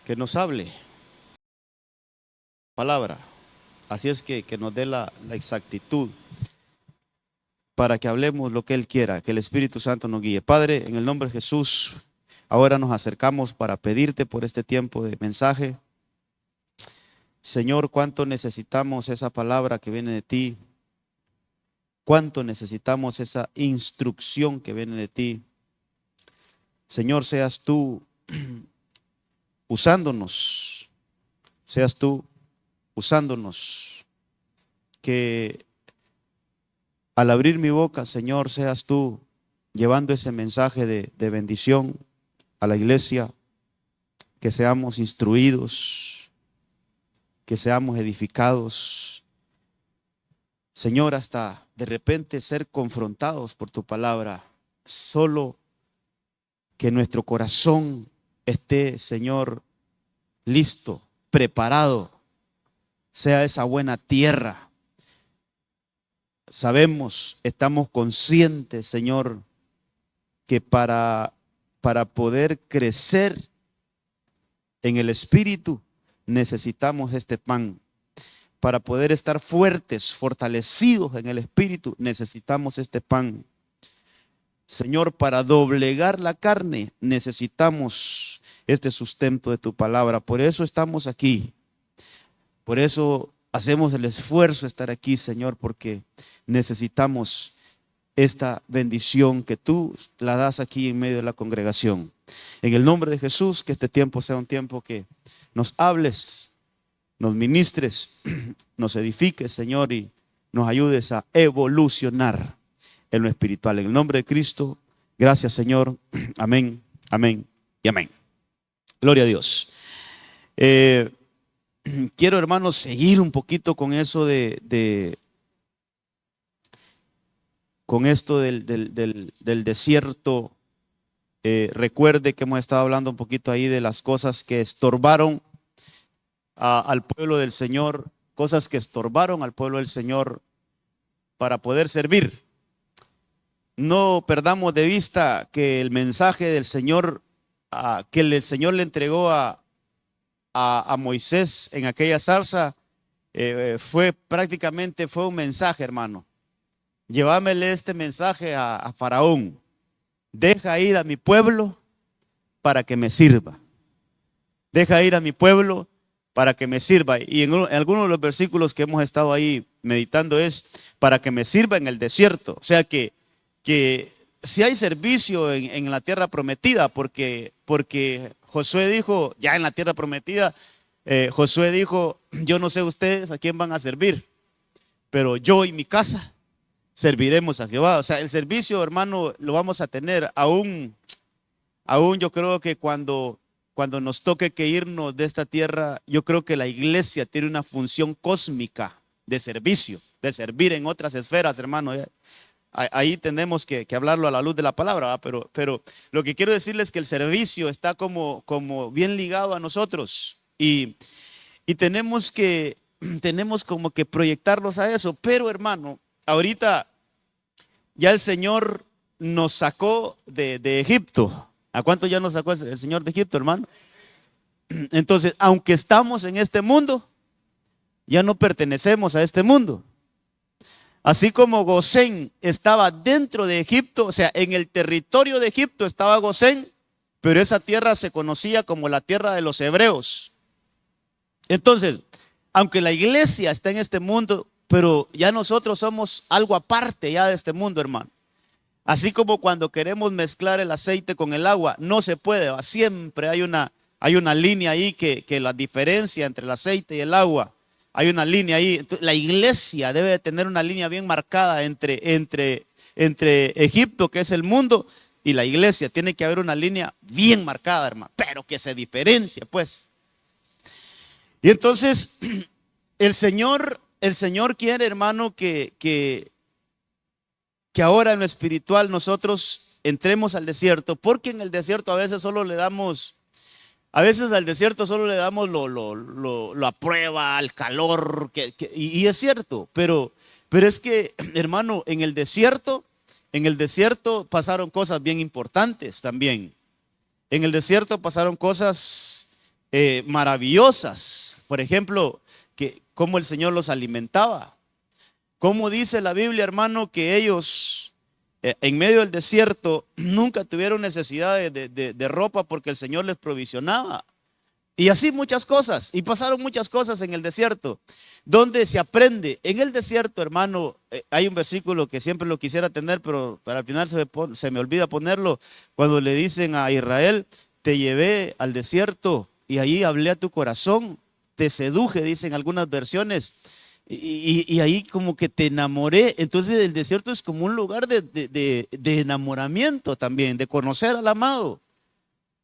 que nos hable palabra. Así es que nos dé la exactitud para que hablemos lo que Él quiera, que el Espíritu Santo nos guíe. Padre, en el nombre de Jesús, ahora nos acercamos para pedirte por este tiempo de mensaje. Señor, cuánto necesitamos esa palabra que viene de ti. Cuánto necesitamos esa instrucción que viene de ti. Señor, seas tú usándonos. Seas tú usándonos. Que al abrir mi boca, Señor, seas tú llevando ese mensaje de bendición a la iglesia. Que seamos instruidos, que seamos edificados. Señor, hasta de repente ser confrontados por tu palabra. Solo que nuestro corazón esté, Señor, listo, preparado, sea esa buena tierra. Sabemos, estamos conscientes, Señor, que para poder crecer en el Espíritu necesitamos este pan. Para poder estar fuertes, fortalecidos en el Espíritu, necesitamos este pan. Señor, para doblegar la carne necesitamos este sustento de tu palabra. Por eso estamos aquí. Por eso hacemos el esfuerzo de estar aquí, Señor, porque necesitamos esta bendición que tú la das aquí en medio de la congregación. En el nombre de Jesús, que este tiempo sea un tiempo que nos hables, nos ministres, nos edifiques, Señor, y nos ayudes a evolucionar en lo espiritual. En el nombre de Cristo, gracias, Señor. Amén, amén y amén. Gloria a Dios. Quiero, hermanos, seguir un poquito con eso con esto del desierto. Recuerde que hemos estado hablando un poquito ahí de las cosas que estorbaron al pueblo del Señor, cosas que estorbaron al pueblo del Señor para poder servir. No perdamos de vista que el mensaje del Señor, que el Señor le entregó a Moisés en aquella zarza, fue un mensaje, hermano. Llévamele este mensaje a Faraón. Deja ir a mi pueblo para que me sirva. Deja ir a mi pueblo para que me sirva. Y en algunos de los versículos que hemos estado ahí meditando es para que me sirva en el desierto. O sea que si hay servicio en la tierra prometida, porque Josué dijo, ya en la tierra prometida, Josué dijo, yo no sé ustedes a quién van a servir, pero yo y mi casa serviremos a Jehová. O sea, el servicio, hermano, lo vamos a tener aún yo creo que cuando nos toque que irnos de esta tierra, yo creo que la iglesia tiene una función cósmica de servicio, de servir en otras esferas, hermano. Ahí tenemos que hablarlo a la luz de la palabra, ¿verdad? Pero lo que quiero decirles es que el servicio está como bien ligado a nosotros y tenemos como que proyectarlos a eso. Pero, hermano, ahorita ya el Señor nos sacó de Egipto. ¿A cuánto ya nos sacó el Señor de Egipto, hermano? Entonces, aunque estamos en este mundo, ya no pertenecemos a este mundo. Así como Gosén estaba dentro de Egipto, o sea, en el territorio de Egipto estaba Gosén, pero esa tierra se conocía como la tierra de los hebreos. Entonces, aunque la iglesia está en este mundo, pero ya nosotros somos algo aparte ya de este mundo, hermano. Así como cuando queremos mezclar el aceite con el agua, no se puede, siempre hay una línea ahí que la diferencia entre el aceite y el agua. Hay una línea ahí. Entonces, la iglesia debe de tener una línea bien marcada entre Egipto, que es el mundo, y la iglesia. Tiene que haber una línea bien marcada, hermano, pero que se diferencie, pues. Y entonces, el Señor quiere, hermano, que ahora en lo espiritual nosotros entremos al desierto, porque en el desierto a veces al desierto solo le damos la prueba, el calor, y es cierto, pero es que, hermano, en el desierto pasaron cosas bien importantes también. En el desierto pasaron cosas maravillosas. Por ejemplo, que cómo el Señor los alimentaba. Como dice la Biblia, hermano, que ellos en medio del desierto nunca tuvieron necesidad de ropa porque el Señor les provisionaba. Y así muchas cosas. Y pasaron muchas cosas en el desierto. Donde se aprende. En el desierto, hermano, hay un versículo que siempre lo quisiera tener, pero al final se me olvida ponerlo. Cuando le dicen a Israel, te llevé al desierto y ahí hablé a tu corazón. Te seduje, dicen algunas versiones. Y ahí como que te enamoré. Entonces el desierto es como un lugar de enamoramiento también, de conocer al amado,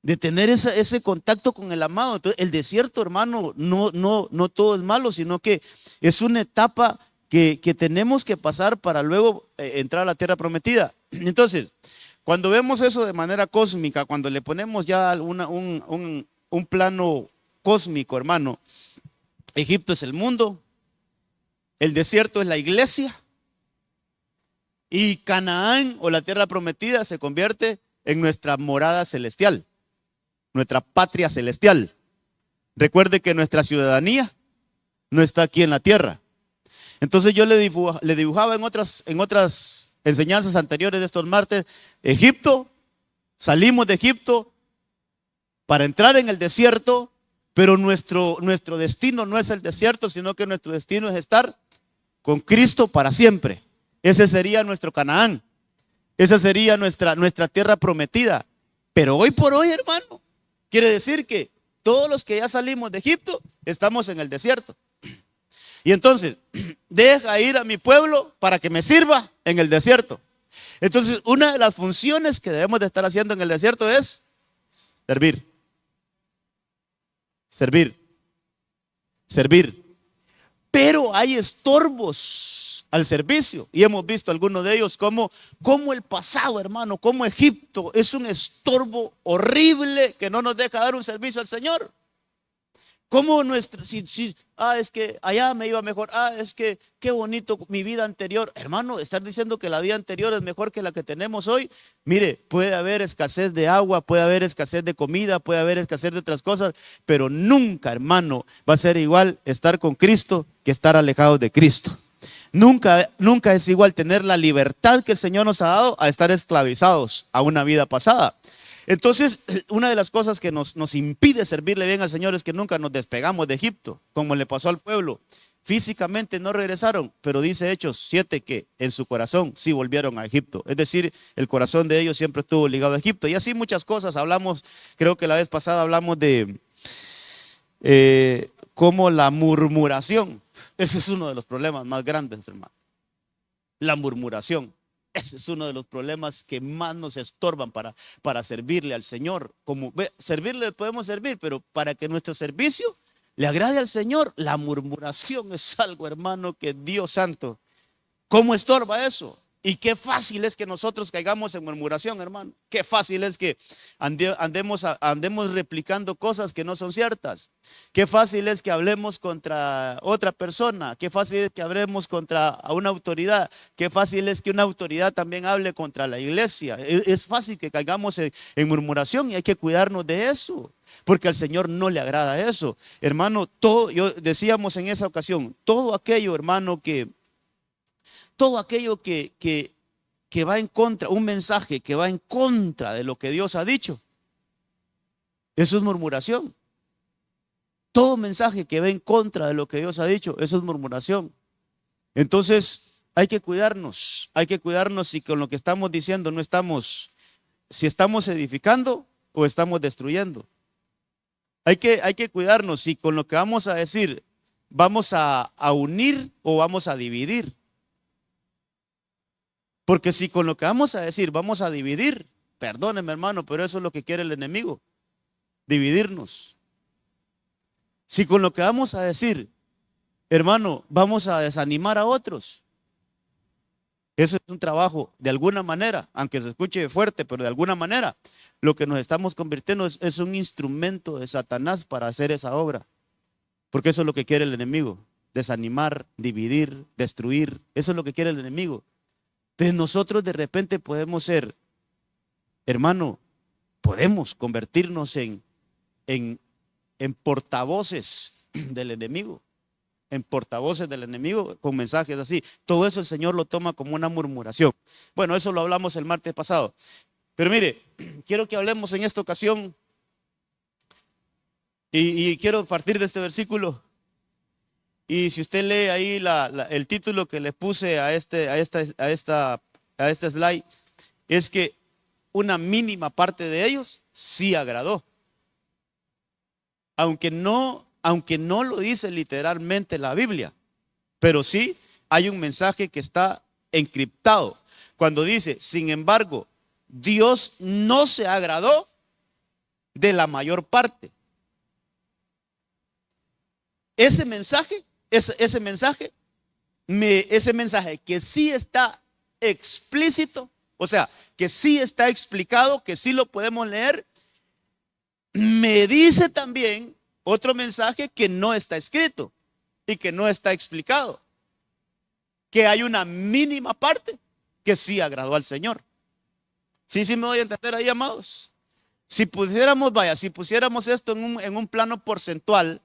de tener ese contacto con el amado. Entonces el desierto, hermano, no todo es malo, sino que es una etapa que tenemos que pasar para luego entrar a la tierra prometida. Entonces, cuando vemos eso de manera cósmica, cuando le ponemos ya un plano cósmico, hermano, Egipto es el mundo, el desierto es la iglesia y Canaán o la tierra prometida se convierte en nuestra morada celestial, nuestra patria celestial. Recuerde que nuestra ciudadanía no está aquí en la tierra. Entonces yo le dibujaba en otras enseñanzas anteriores de estos martes, Egipto, salimos de Egipto para entrar en el desierto, pero nuestro destino no es el desierto, sino que nuestro destino es estar con Cristo para siempre. Ese sería nuestro Canaán. Esa sería nuestra tierra prometida. Pero hoy por hoy, hermano, quiere decir que todos los que ya salimos de Egipto estamos en el desierto. Y entonces, deja ir a mi pueblo para que me sirva en el desierto. Entonces, una de las funciones que debemos de estar haciendo en el desierto es servir. Servir. Servir. Pero hay estorbos al servicio y hemos visto algunos de ellos como el pasado, hermano, como Egipto es un estorbo horrible que no nos deja dar un servicio al Señor. Como es que allá me iba mejor, es que qué bonito mi vida anterior. Hermano, estar diciendo que la vida anterior es mejor que la que tenemos hoy. Mire, puede haber escasez de agua, puede haber escasez de comida, puede haber escasez de otras cosas, pero nunca, hermano, va a ser igual estar con Cristo que estar alejados de Cristo. Nunca es igual tener la libertad que el Señor nos ha dado a estar esclavizados a una vida pasada. Entonces, una de las cosas que nos impide servirle bien al Señor es que nunca nos despegamos de Egipto, como le pasó al pueblo. Físicamente no regresaron, pero dice Hechos 7 que en su corazón sí volvieron a Egipto. Es decir, el corazón de ellos siempre estuvo ligado a Egipto. Y así muchas cosas. Hablamos, creo que la vez pasada hablamos de cómo la murmuración. Ese es uno de los problemas más grandes, hermano. La murmuración. Ese es uno de los problemas que más nos estorban para servirle al Señor. Servirle podemos servir, pero para que nuestro servicio le agrade al Señor, la murmuración es algo, hermano, que Dios santo, ¿cómo estorba eso? Y qué fácil es que nosotros caigamos en murmuración, hermano. Qué fácil es que andemos replicando cosas que no son ciertas. Qué fácil es que hablemos contra otra persona. Qué fácil es que hablemos contra una autoridad. Qué fácil es que una autoridad también hable contra la iglesia. Es fácil que caigamos en murmuración y hay que cuidarnos de eso, porque al Señor no le agrada eso. Hermano, decíamos en esa ocasión, todo aquello, hermano, que va en contra, un mensaje que va en contra de lo que Dios ha dicho, eso es murmuración. Todo mensaje que va en contra de lo que Dios ha dicho, eso es murmuración. Entonces hay que cuidarnos si con lo que estamos diciendo no estamos, si estamos edificando o estamos destruyendo. Hay que cuidarnos si con lo que vamos a decir vamos a unir o vamos a dividir. Porque si con lo que vamos a decir vamos a dividir, perdónenme, hermano, pero eso es lo que quiere el enemigo, dividirnos. Si con lo que vamos a decir, hermano, vamos a desanimar a otros, eso es un trabajo de alguna manera, aunque se escuche fuerte, pero de alguna manera lo que nos estamos convirtiendo es un instrumento de Satanás para hacer esa obra. Porque eso es lo que quiere el enemigo, desanimar, dividir, destruir, eso es lo que quiere el enemigo. Entonces nosotros de repente podemos ser, hermano, podemos convertirnos en en portavoces del enemigo. En portavoces del enemigo con mensajes así. Todo eso el Señor lo toma como una murmuración. Bueno, eso lo hablamos el martes pasado. Pero mire, quiero que hablemos en esta ocasión y quiero partir de este versículo. Y si usted lee ahí el título que le puse a esta slide, es que una mínima parte de ellos sí agradó. Aunque no lo dice literalmente la Biblia, pero sí hay un mensaje que está encriptado. Cuando dice, sin embargo, Dios no se agradó de la mayor parte. Ese mensaje que sí está explícito, o sea, que sí está explicado, que sí lo podemos leer, me dice también otro mensaje que no está escrito y que no está explicado, que hay una mínima parte que sí agradó al Señor. Sí me voy a entender ahí, amados. Si pusiéramos esto en un plano porcentual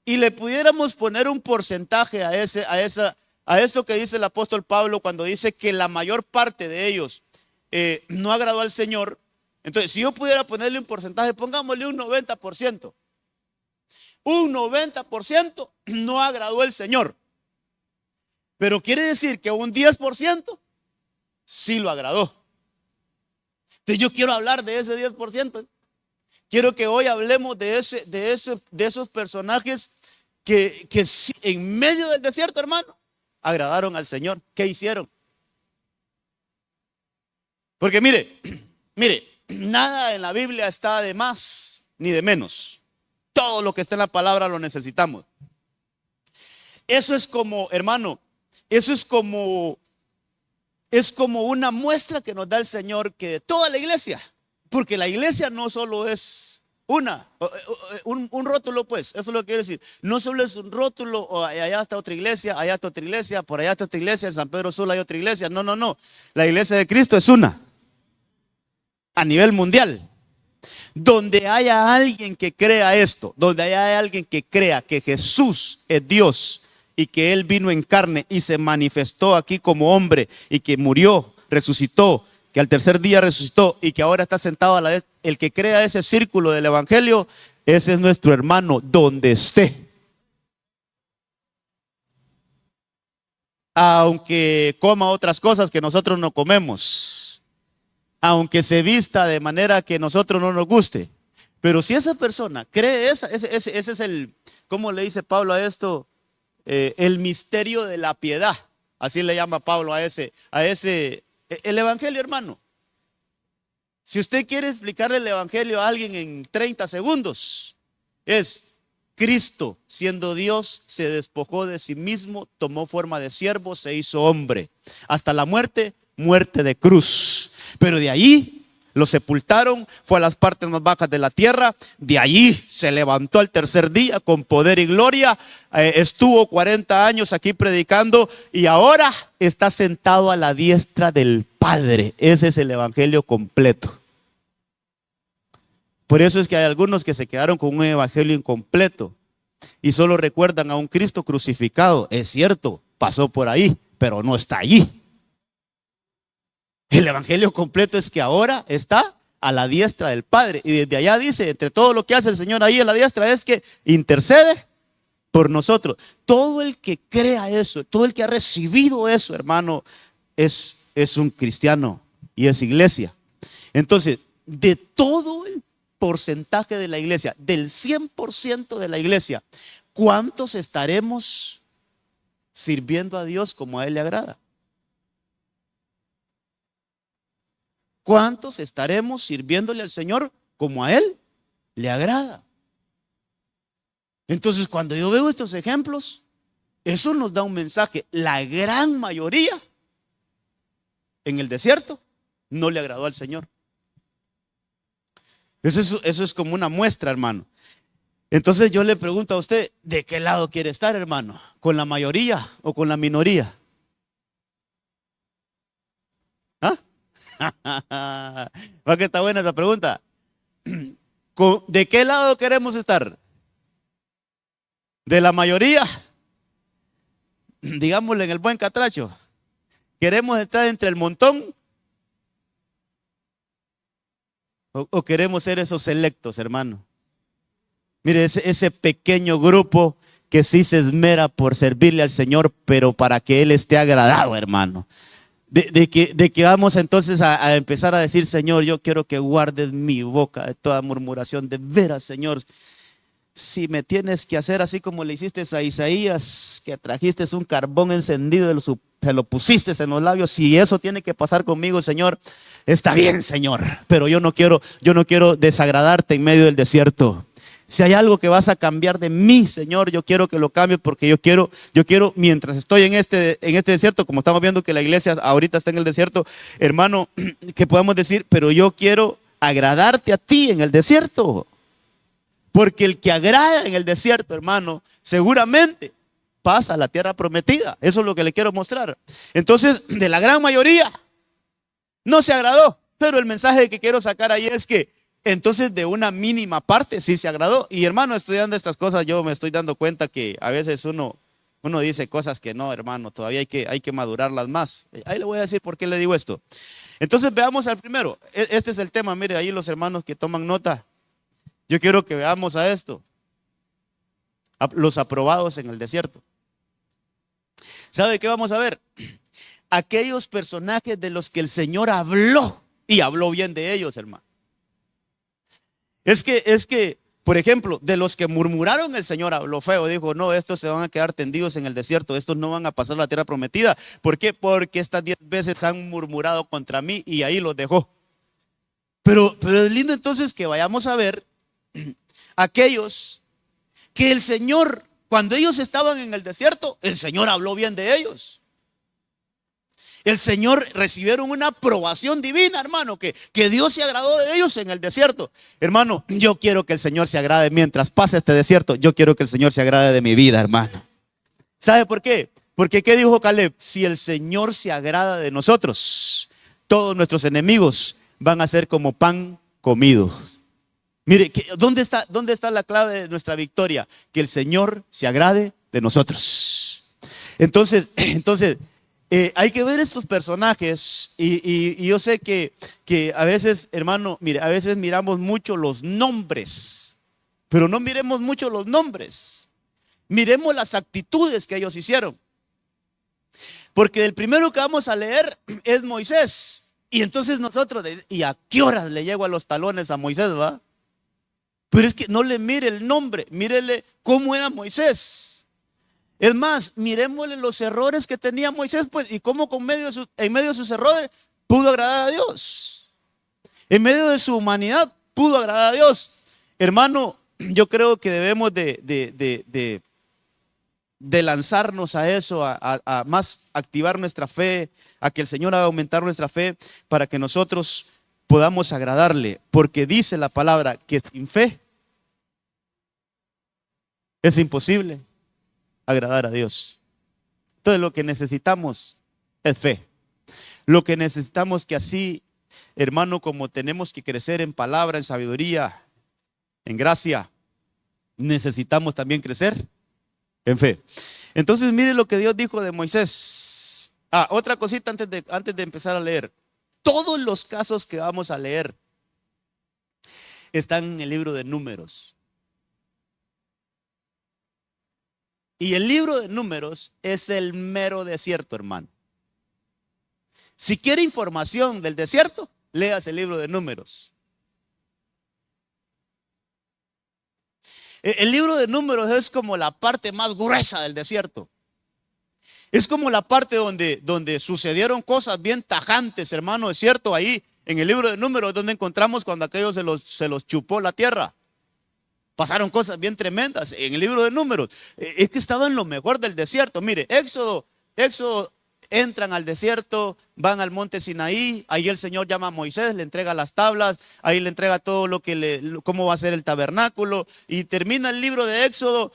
y le pudiéramos poner un porcentaje a esto que dice el apóstol Pablo cuando dice que la mayor parte de ellos no agradó al Señor. Entonces, si yo pudiera ponerle un porcentaje, pongámosle un 90%. Un 90% no agradó al Señor. Pero quiere decir que un 10% sí lo agradó. Entonces yo quiero hablar de ese 10%. Quiero que hoy hablemos de esos personajes que en medio del desierto, hermano, agradaron al Señor. ¿Qué hicieron? Porque mire, nada en la Biblia está de más ni de menos. Todo lo que está en la palabra lo necesitamos. Eso es como, hermano, es como una muestra que nos da el Señor que de toda la iglesia, porque la iglesia no solo es un rótulo, pues, eso es lo que quiero decir. No solo es un rótulo, o allá está otra iglesia, allá está otra iglesia, por allá está otra iglesia, en San Pedro Sula hay otra iglesia. No. La iglesia de Cristo es una, a nivel mundial. Donde haya alguien que crea esto, donde haya alguien que crea que Jesús es Dios y que Él vino en carne y se manifestó aquí como hombre y que murió, resucitó, que al tercer día resucitó y que ahora está sentado a la vez, el que crea ese círculo del evangelio, ese es nuestro hermano donde esté. Aunque coma otras cosas que nosotros no comemos, aunque se vista de manera que a nosotros no nos guste, pero si esa persona cree ese es el, ¿cómo le dice Pablo a esto? El misterio de la piedad, así le llama Pablo a ese, el evangelio, hermano. Si usted quiere explicarle el evangelio a alguien en 30 segundos, es Cristo, siendo Dios, se despojó de sí mismo, tomó forma de siervo, se hizo hombre, hasta la muerte de cruz. Pero de allí lo sepultaron, fue a las partes más bajas de la tierra, de allí se levantó al tercer día con poder y gloria, estuvo 40 años aquí predicando y ahora está sentado a la diestra del Padre. Ese es el evangelio completo. Por eso es que hay algunos que se quedaron con un evangelio incompleto y solo recuerdan a un Cristo crucificado. Es cierto, pasó por ahí, pero no está allí. El evangelio completo es que ahora está a la diestra del Padre. Y desde allá dice, entre todo lo que hace el Señor ahí a la diestra, es que intercede por nosotros. Todo el que crea eso, todo el que ha recibido eso, hermano, es un cristiano y es iglesia. Entonces, de todo el porcentaje de la iglesia, del 100% de la iglesia, ¿cuántos estaremos sirviendo a Dios como a Él le agrada? ¿Cuántos estaremos sirviéndole al Señor como a Él le agrada? Entonces, cuando yo veo estos ejemplos, eso nos da un mensaje. La gran mayoría en el desierto no le agradó al Señor. Eso es como una muestra, hermano. Entonces yo le pregunto a usted, ¿de qué lado quiere estar, hermano? ¿Con la mayoría o con la minoría? ¿Va que está buena esa pregunta? ¿De qué lado queremos estar? De la mayoría, digámosle en el buen catracho, ¿queremos estar entre el montón o queremos ser esos selectos, hermano? Mire, ese pequeño grupo que sí se esmera por servirle al Señor, pero para que Él esté agradado, hermano. De que vamos entonces a empezar a decir: Señor, yo quiero que guardes mi boca de toda murmuración. De veras, Señor, si me tienes que hacer así como le hiciste a Isaías, que trajiste un carbón encendido, te lo pusiste en los labios, si eso tiene que pasar conmigo, Señor, está bien, Señor, pero yo no quiero desagradarte en medio del desierto. Si hay algo que vas a cambiar de mí, Señor, yo quiero que lo cambies, porque yo quiero, mientras estoy en este desierto, como estamos viendo que la iglesia ahorita está en el desierto, hermano, que podamos decir: pero yo quiero agradarte a ti en el desierto. Porque el que agrada en el desierto, hermano, seguramente pasa a la tierra prometida. Eso es lo que le quiero mostrar. Entonces, de la gran mayoría no se agradó, pero el mensaje que quiero sacar ahí es que entonces de una mínima parte sí se agradó. Y hermano, estudiando estas cosas, yo me estoy dando cuenta que a veces uno dice cosas que no, hermano, todavía hay que madurarlas más. Ahí le voy a decir por qué le digo esto. Entonces veamos al primero. Este es el tema. Mire, ahí los hermanos que toman nota, yo quiero que veamos a esto: los aprobados en el desierto. ¿Sabe qué vamos a ver? Aquellos personajes de los que el Señor habló, y habló bien de ellos, hermano. Es que, por ejemplo, de los que murmuraron, el Señor habló feo. Dijo: no, estos se van a quedar tendidos en el desierto, estos no van a pasar la tierra prometida. ¿Por qué? Porque estas 10 veces han murmurado contra mí, y ahí los dejó. Pero es lindo entonces que vayamos a ver aquellos que el Señor, cuando ellos estaban en el desierto, el Señor habló bien de ellos. El Señor recibieron una aprobación divina, hermano, que Dios se agradó de ellos en el desierto. Hermano, yo quiero que el Señor se agrade mientras pase este desierto. Yo quiero que el Señor se agrade de mi vida, hermano. ¿Sabe por qué? Porque ¿qué dijo Caleb? Si el Señor se agrada de nosotros, todos nuestros enemigos van a ser como pan comido. Mire, ¿dónde está la clave de nuestra victoria? Que el Señor se agrade de nosotros. Entonces, hay que ver estos personajes, y yo sé que a veces, hermano, mire, a veces miramos mucho los nombres, pero no miremos mucho los nombres. Miremos las actitudes que ellos hicieron. Porque el primero que vamos a leer es Moisés. Y entonces nosotros, ¿y a qué horas le llego a los talones a Moisés, va? Pero es que no le mire el nombre, mírele cómo era Moisés. Es más, miremosle los errores que tenía Moisés, pues, y cómo en medio de sus errores pudo agradar a Dios. En medio de su humanidad pudo agradar a Dios. Hermano, yo creo que debemos de lanzarnos a eso, a más activar nuestra fe, a que el Señor haga aumentar nuestra fe, para que nosotros podamos agradarle. Porque dice la palabra que sin fe es imposible agradar a Dios. Entonces lo que necesitamos es fe. Lo que necesitamos, que así, hermano, como tenemos que crecer en palabra, en sabiduría, en gracia, necesitamos también crecer en fe. Entonces mire lo que Dios dijo de Moisés. Otra cosita antes de empezar a leer. Todos los casos que vamos a leer están en el libro de Números. Y el libro de Números es el mero desierto, hermano. Si quiere información del desierto, léase el libro de Números. El libro de Números es como la parte más gruesa del desierto. Es como la parte donde sucedieron cosas bien tajantes, hermano. Es cierto, ahí en el libro de Números donde encontramos cuando aquellos se los chupó la tierra. Pasaron cosas bien tremendas en el libro de Números. Es que estaba en lo mejor del desierto. Mire, Éxodo, entran al desierto, van al monte Sinaí. Ahí el Señor llama a Moisés, le entrega las tablas, ahí le entrega todo cómo va a ser el tabernáculo. Y termina el libro de Éxodo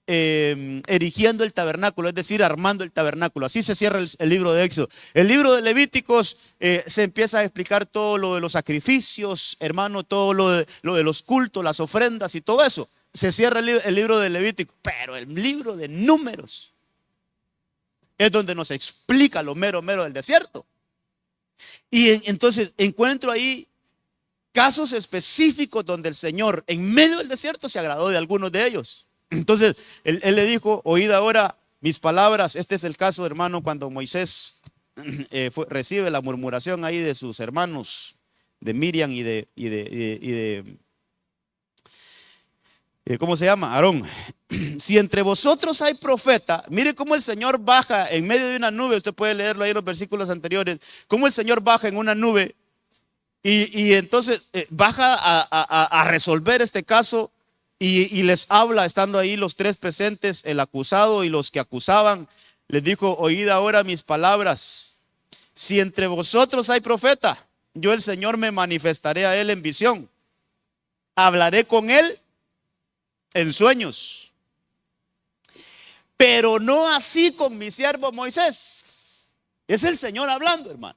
erigiendo el tabernáculo, es decir, armando el tabernáculo. Así se cierra el libro de Éxodo. El libro de Levíticos se empieza a explicar todo lo de los sacrificios, hermano, todo lo de los cultos, las ofrendas y todo eso. se cierra el libro de Levítico, pero el libro de Números es donde nos explica lo mero del desierto. Y entonces encuentro ahí casos específicos donde el Señor en medio del desierto se agradó de algunos de ellos. Entonces él le dijo: oíd ahora mis palabras. Este es el caso, hermano, cuando Moisés recibe la murmuración ahí de sus hermanos, de Miriam y de ¿cómo se llama? Aarón. Si entre vosotros hay profeta, mire cómo el Señor baja en medio de una nube. Usted puede leerlo ahí en los versículos anteriores, cómo el Señor baja en una nube y entonces baja a resolver este caso y les habla, estando ahí los tres presentes, el acusado y los que acusaban. Les dijo: oíd ahora mis palabras. Si entre vosotros hay profeta, yo el Señor me manifestaré a él en visión, hablaré con él en sueños, pero no así con mi siervo Moisés. Es el Señor hablando, hermano.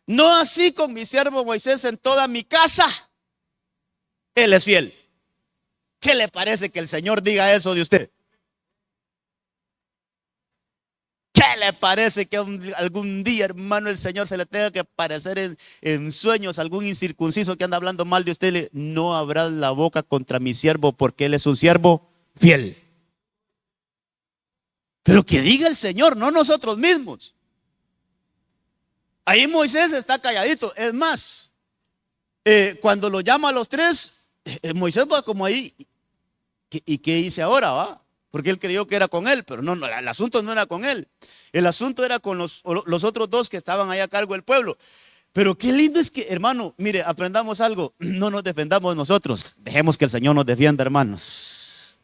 No así con mi siervo Moisés. En toda mi casa él es fiel. ¿Qué le parece que el Señor diga eso de usted? ¿Qué le parece que algún día, hermano, el Señor se le tenga que aparecer en sueños algún incircunciso que anda hablando mal de usted? No abra la boca contra mi siervo, porque él es un siervo fiel. Pero que diga el Señor, no nosotros mismos. Ahí Moisés está calladito. Es más, cuando lo llama a los tres, Moisés va como ahí. ¿Y qué hice ahora, va? Porque él creyó que era con él, pero no, el asunto no era con él. El asunto era con los otros dos que estaban ahí a cargo del pueblo. Pero qué lindo es que, hermano, mire, aprendamos algo. No nos defendamos nosotros. Dejemos que el Señor nos defienda, hermanos.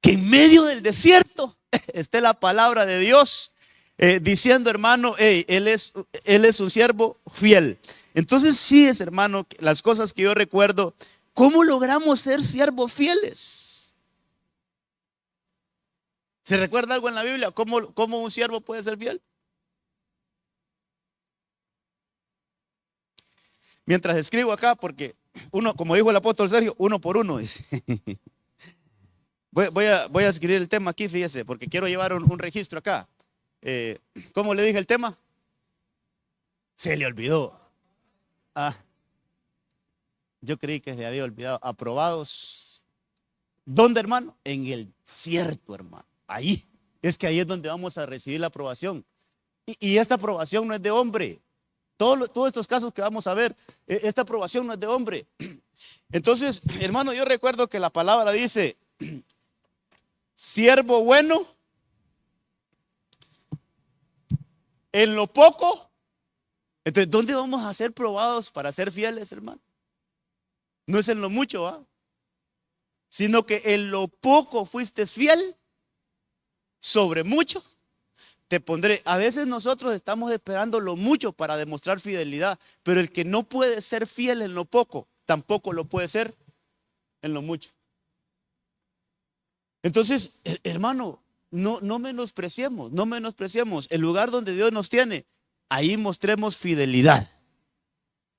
Que en medio del desierto esté la palabra de Dios diciendo, hermano, hey, él es un siervo fiel. Entonces sí es, hermano, las cosas que yo recuerdo. ¿Cómo logramos ser siervos fieles? ¿Se recuerda algo en la Biblia? ¿Cómo un siervo puede ser fiel? Mientras escribo acá, porque uno, como dijo el apóstol Sergio, uno por uno. Voy a escribir el tema aquí, fíjese, porque quiero llevar un registro acá. ¿Cómo le dije el tema? Se le olvidó. Yo creí que se había olvidado. Aprobados. ¿Dónde, hermano? En el desierto, hermano. Ahí. Es que ahí es donde vamos a recibir la aprobación. Y esta aprobación no es de hombre. Todos estos casos que vamos a ver, esta aprobación no es de hombre. Entonces, hermano, yo recuerdo que la palabra dice: siervo bueno, en lo poco. Entonces, ¿dónde vamos a ser probados para ser fieles, hermano? No es en lo mucho, ¿va? Sino que en lo poco fuiste fiel, sobre mucho te pondré. A veces nosotros estamos esperando lo mucho para demostrar fidelidad, pero el que no puede ser fiel en lo poco, tampoco lo puede ser en lo mucho. Entonces, hermano, no menospreciemos el lugar donde Dios nos tiene. Ahí mostremos fidelidad.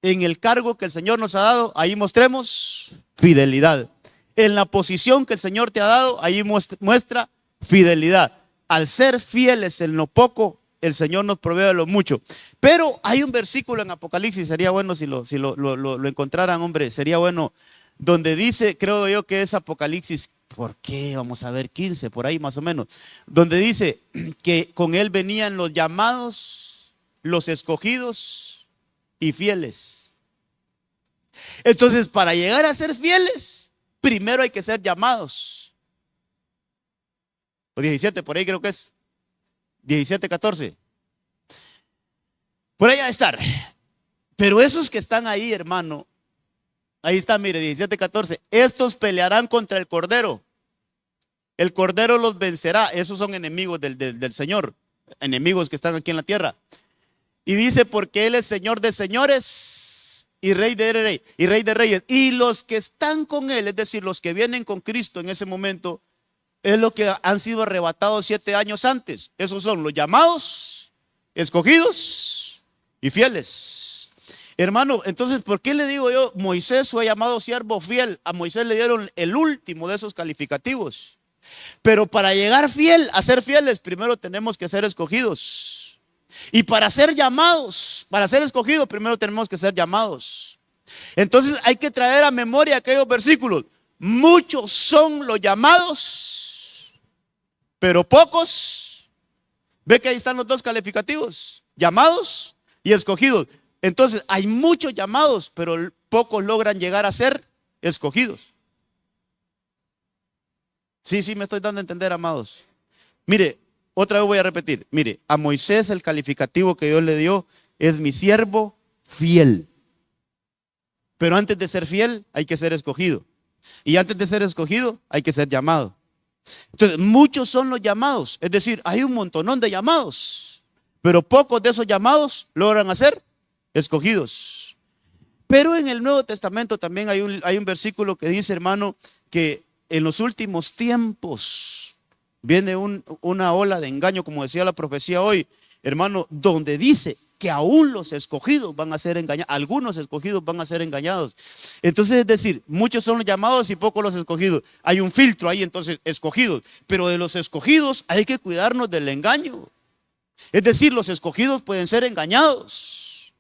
En el cargo que el Señor nos ha dado, ahí mostremos fidelidad. En la posición que el Señor te ha dado, ahí muestra fidelidad. Al ser fieles en lo poco, el Señor nos provee de lo mucho. Pero hay un versículo en Apocalipsis, sería bueno si lo encontraran, hombre, sería bueno, donde dice, creo yo que es Apocalipsis, ¿por qué? Vamos a ver, 15, por ahí más o menos, donde dice que con él venían los llamados, los escogidos y fieles. Entonces, para llegar a ser fieles, primero hay que ser llamados. O 17, por ahí creo que es 17, 14. Por ahí va a estar. Pero esos que están ahí, hermano, ahí está, mire, 17, 14. Estos pelearán contra el Cordero. El Cordero los vencerá. Esos son enemigos del Señor, enemigos que están aquí en la tierra. Y dice, porque Él es Señor de señores y Rey de reyes. Y los que están con Él, es decir, los que vienen con Cristo en ese momento, es lo que han sido arrebatados 7 años antes. Esos son los llamados, escogidos y fieles. Hermano, entonces, ¿por qué le digo yo? Moisés fue llamado siervo fiel. A Moisés le dieron el último de esos calificativos. Pero para llegar fiel, a ser fieles, primero tenemos que ser escogidos. Y para ser llamados, para ser escogidos, primero tenemos que ser llamados. Entonces hay que traer a memoria aquellos versículos. Muchos son los llamados, pero pocos. Ve que ahí están los dos calificativos, llamados y escogidos. Entonces hay muchos llamados, pero pocos logran llegar a ser escogidos. Sí, me estoy dando a entender, amados. Mire, otra vez voy a repetir. Mire, a Moisés el calificativo que Dios le dio es mi siervo fiel. Pero antes de ser fiel hay que ser escogido. Y antes de ser escogido hay que ser llamado. Entonces, muchos son los llamados. Es decir, hay un montonón de llamados, pero pocos de esos llamados logran ser escogidos. Pero en el Nuevo Testamento también hay un versículo que dice, hermano, que en los últimos tiempos viene una ola de engaño, como decía la profecía hoy, hermano, donde dice que aún los escogidos van a ser engañados, algunos escogidos van a ser engañados. Entonces, es decir, muchos son los llamados y pocos los escogidos. Hay un filtro ahí, entonces, escogidos. Pero de los escogidos hay que cuidarnos del engaño. Es decir, los escogidos pueden ser engañados.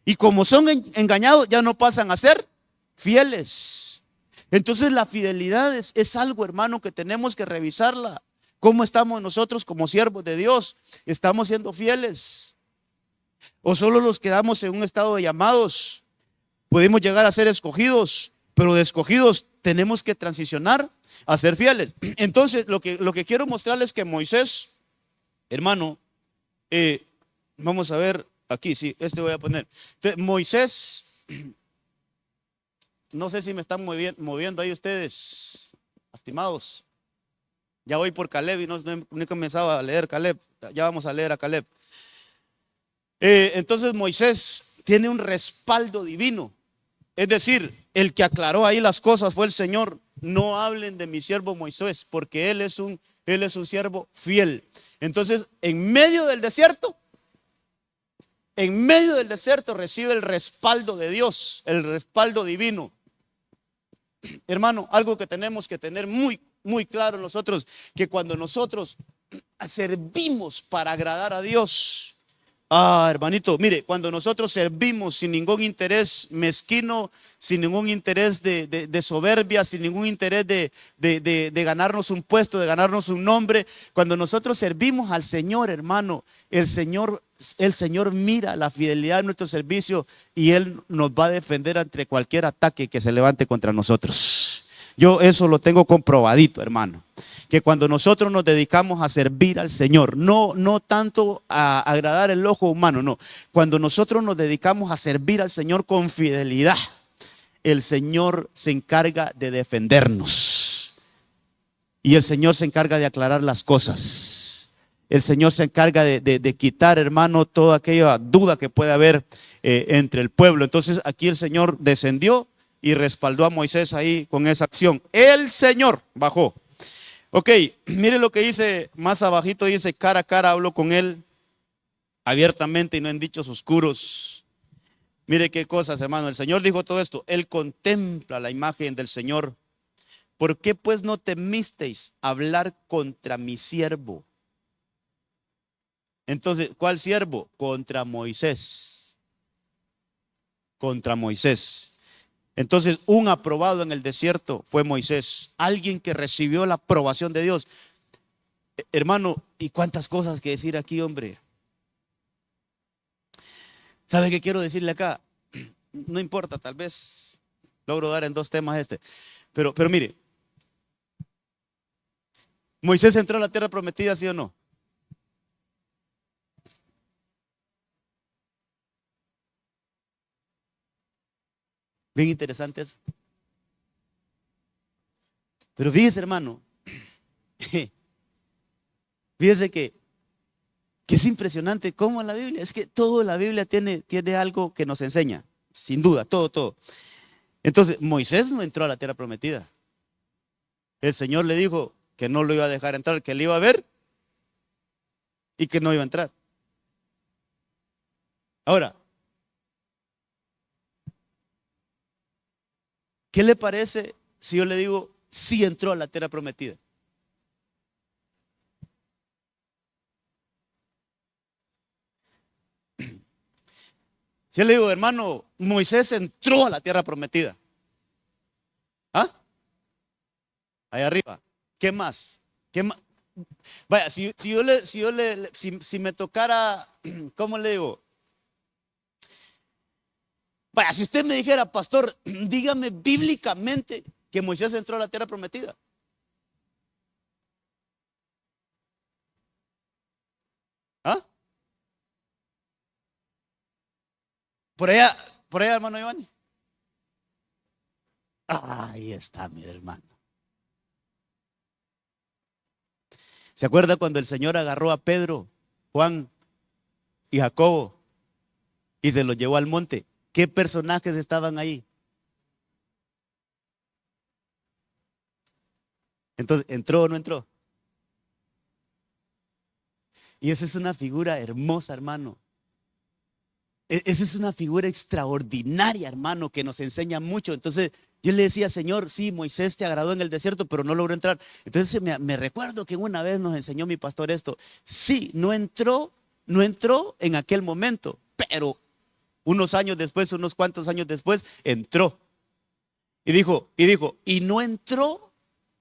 Y como son engañados, ya no pasan a ser fieles. Entonces, la fidelidad es algo, hermano, que tenemos que revisarla. ¿Cómo estamos nosotros como siervos de Dios? ¿Estamos siendo fieles? ¿O solo nos quedamos en un estado de llamados? Podemos llegar a ser escogidos, pero de escogidos tenemos que transicionar a ser fieles. Entonces, lo que quiero mostrarles es que Moisés, hermano, vamos a ver aquí, sí, voy a poner. Entonces, Moisés, no sé si me están moviendo ahí ustedes, estimados. Ya voy por Caleb y no he comenzado a leer Caleb. Ya vamos a leer a Caleb. Entonces Moisés tiene un respaldo divino. Es decir, el que aclaró ahí las cosas fue el Señor. No hablen de mi siervo Moisés, porque él es un siervo fiel. Entonces, en medio del desierto recibe el respaldo de Dios, el respaldo divino. Hermano, algo que tenemos que tener muy claro nosotros, que cuando nosotros servimos para agradar a Dios, hermanito, mire, cuando nosotros servimos sin ningún interés mezquino, sin ningún interés de soberbia, sin ningún interés de ganarnos un puesto, de ganarnos un nombre, cuando nosotros servimos al Señor, hermano, el Señor mira la fidelidad de nuestro servicio y Él nos va a defender ante cualquier ataque que se levante contra nosotros. Yo eso lo tengo comprobadito, hermano, que cuando nosotros nos dedicamos a servir al Señor, no tanto a agradar el ojo humano, no. Cuando nosotros nos dedicamos a servir al Señor con fidelidad, el Señor se encarga de defendernos. Y el Señor se encarga de aclarar las cosas. El Señor se encarga de quitar, hermano, toda aquella duda que puede haber entre el pueblo. Entonces aquí el Señor descendió y respaldó a Moisés ahí con esa acción. El Señor bajó. Ok, mire lo que dice más abajito, dice cara a cara hablo con él abiertamente y no en dichos oscuros. Mire qué cosas, hermano. El Señor dijo todo esto. Él contempla la imagen del Señor. ¿Por qué pues no temisteis hablar contra mi siervo? Entonces, ¿cuál siervo? Contra Moisés. Contra Moisés. Entonces, un aprobado en el desierto fue Moisés, alguien que recibió la aprobación de Dios. Hermano, y cuántas cosas que decir aquí, hombre. ¿Sabe qué quiero decirle acá? No importa, tal vez logro dar en dos temas pero mire, ¿Moisés entró a la tierra prometida, sí o no? Bien interesante eso. Pero fíjese, hermano, fíjese que es impresionante cómo la Biblia, es que toda la Biblia tiene algo que nos enseña, sin duda, todo. Entonces, Moisés no entró a la tierra prometida. El Señor le dijo que no lo iba a dejar entrar, que le iba a ver y que no iba a entrar. Ahora, ¿qué le parece si yo le digo, sí entró a la tierra prometida? Si yo le digo, hermano, Moisés entró a la tierra prometida. ¿Ah? Ahí arriba. ¿Qué más? ¿Qué más? Vaya, si me tocara, ¿cómo le digo? Vaya, si usted me dijera, pastor, dígame bíblicamente que Moisés entró a la tierra prometida. ¿Ah? Por allá, hermano Giovanni. Ahí está, mire, hermano. ¿Se acuerda cuando el Señor agarró a Pedro, Juan y Jacobo y se los llevó al monte? ¿Qué personajes estaban ahí? Entonces, ¿entró o no entró? Y esa es una figura hermosa, hermano. Esa es una figura extraordinaria, hermano, que nos enseña mucho. Entonces, yo le decía, Señor, sí, Moisés te agradó en el desierto, pero no logró entrar. Entonces me recuerdo que una vez nos enseñó mi pastor esto. Sí, no entró en aquel momento, pero unos años después, unos cuantos años después, entró. Y dijo, y no entró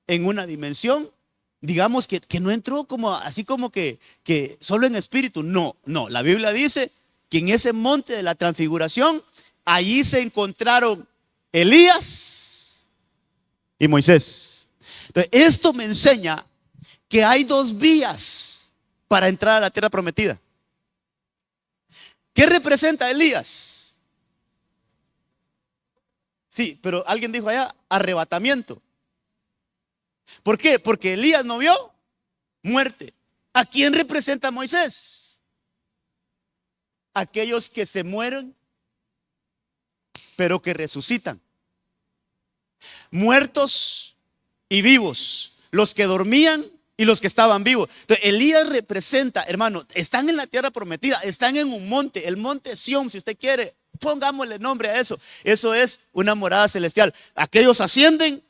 en una dimensión, digamos que no entró como así como que solo en espíritu. No, la Biblia dice que en ese monte de la transfiguración, allí se encontraron Elías y Moisés. Entonces, esto me enseña que hay dos vías para entrar a la tierra prometida. ¿Qué representa Elías? Sí, pero alguien dijo allá, arrebatamiento. ¿Por qué? Porque Elías no vio muerte. ¿A quién representa Moisés? Aquellos que se mueren, pero que resucitan. Muertos y vivos. Los que dormían y los que estaban vivos. Entonces, Elías representa, hermano, están en la tierra prometida, están en un monte, el monte Sión, si usted quiere, pongámosle nombre a eso. Eso es una morada celestial. Aquellos ascienden,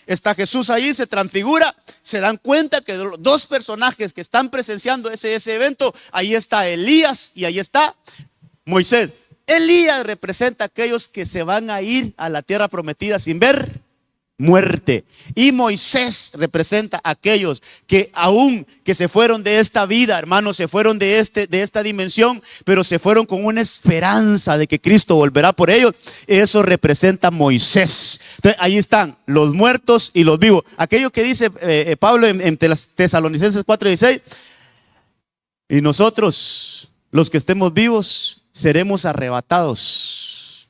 está Jesús ahí, se transfigura, se dan cuenta que los dos personajes que están presenciando ese evento, ahí está Elías y ahí está Moisés. Elías representa a aquellos que se van a ir a la tierra prometida sin ver muerte. Y Moisés representa a aquellos que aún que se fueron de esta vida, hermanos, se fueron de esta dimensión, pero se fueron con una esperanza de que Cristo volverá por ellos. Eso representa a Moisés. Entonces, ahí están los muertos y los vivos. Aquello que dice Pablo en Tesalonicenses 4:16. Y nosotros, los que estemos vivos, seremos arrebatados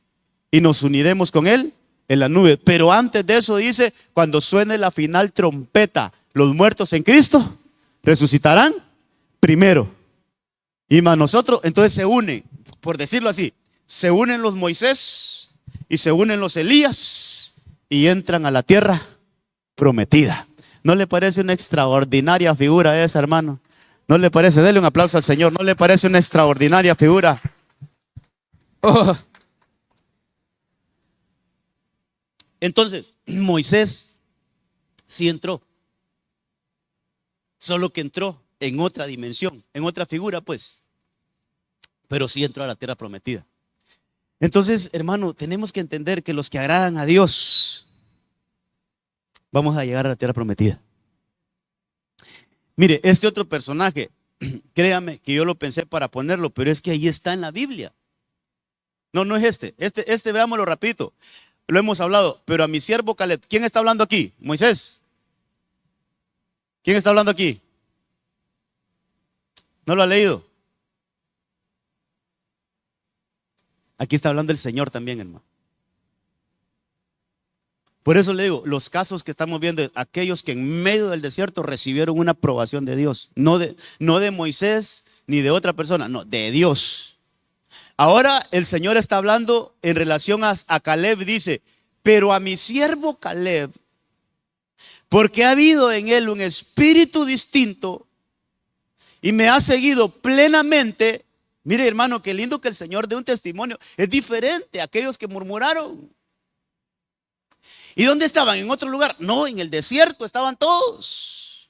y nos uniremos con él en la nube. Pero antes de eso dice, cuando suene la final trompeta, los muertos en Cristo resucitarán primero. Y más nosotros, entonces se unen, por decirlo así, se unen los Moisés y se unen los Elías y entran a la tierra prometida. ¿No le parece una extraordinaria figura esa, hermano? ¿No le parece? Dele un aplauso al Señor. ¿No le parece una extraordinaria figura? Oh. Entonces, Moisés sí entró, solo que entró en otra dimensión, en otra figura, pues, pero sí entró a la tierra prometida. Entonces, hermano, tenemos que entender que los que agradan a Dios, vamos a llegar a la tierra prometida. Mire, este otro personaje, créame que yo lo pensé para ponerlo, pero es que ahí está en la Biblia. No es este veámoslo rapidito. Lo hemos hablado, pero a mi siervo Caleb. ¿Quién está hablando aquí? Moisés. ¿Quién está hablando aquí? ¿No lo ha leído? Aquí está hablando el Señor también, hermano. Por eso le digo, los casos que estamos viendo, aquellos que en medio del desierto recibieron una aprobación de Dios, no de Moisés ni de otra persona, no, de Dios. Ahora el Señor está hablando en relación a Caleb, dice, pero a mi siervo Caleb, porque ha habido en él un espíritu distinto y me ha seguido plenamente. Mire, hermano, qué lindo que el Señor dé un testimonio. Es diferente a aquellos que murmuraron. ¿Y dónde estaban? ¿En otro lugar? No, en el desierto estaban todos.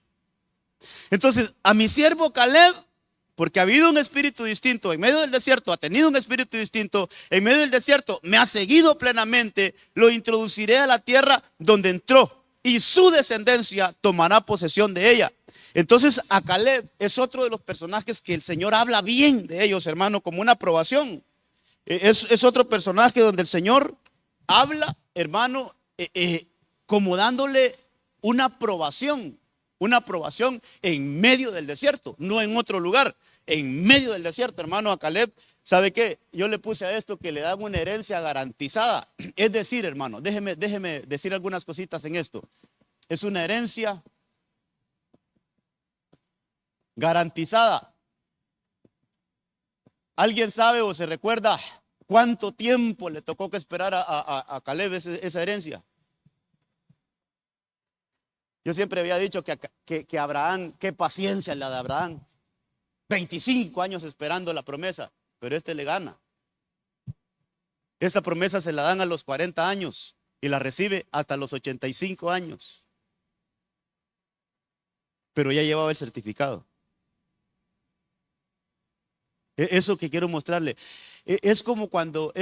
Entonces, a mi siervo Caleb, porque ha habido un espíritu distinto en medio del desierto, ha tenido un espíritu distinto en medio del desierto, me ha seguido plenamente, lo introduciré a la tierra donde entró y su descendencia tomará posesión de ella. Entonces a Caleb es otro de los personajes que el Señor habla bien de ellos, hermano, como una aprobación. Es otro personaje donde el Señor habla, hermano, como dándole una aprobación en medio del desierto, no en otro lugar, en medio del desierto, hermano. A Caleb, ¿sabe qué? Yo le puse a esto que le dan una herencia garantizada. Es decir, hermano, déjeme decir algunas cositas en esto. Es una herencia garantizada. ¿Alguien sabe o se recuerda cuánto tiempo le tocó que esperar a Caleb esa herencia? Yo siempre había dicho que Abraham, qué paciencia la de Abraham. 25 años esperando la promesa, pero este le gana. Esta promesa se la dan a los 40 años y la recibe hasta los 85 años. Pero ya llevaba el certificado. Eso que quiero mostrarle. Es como cuando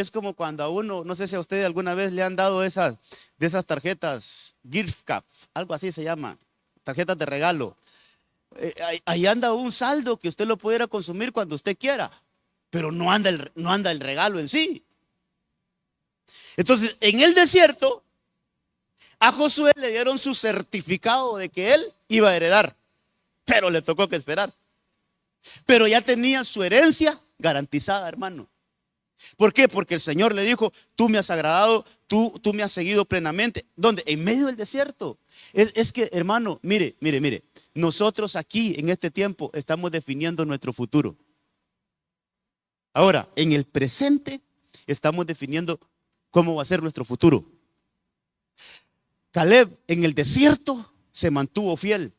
a uno, no sé si a usted alguna vez le han dado de esas tarjetas gift card, algo así se llama, tarjetas de regalo. Ahí anda un saldo que usted lo pudiera consumir cuando usted quiera, pero no anda el regalo en sí. Entonces, en el desierto, a Josué le dieron su certificado de que él iba a heredar, pero le tocó que esperar. Pero ya tenía su herencia garantizada, hermano. ¿Por qué? Porque el Señor le dijo: tú me has agradado, tú me has seguido plenamente. ¿Dónde? En medio del desierto. Es que, hermano, mire, nosotros aquí en este tiempo estamos definiendo nuestro futuro. Ahora, en el presente estamos definiendo cómo va a ser nuestro futuro. Caleb en el desierto se mantuvo fiel.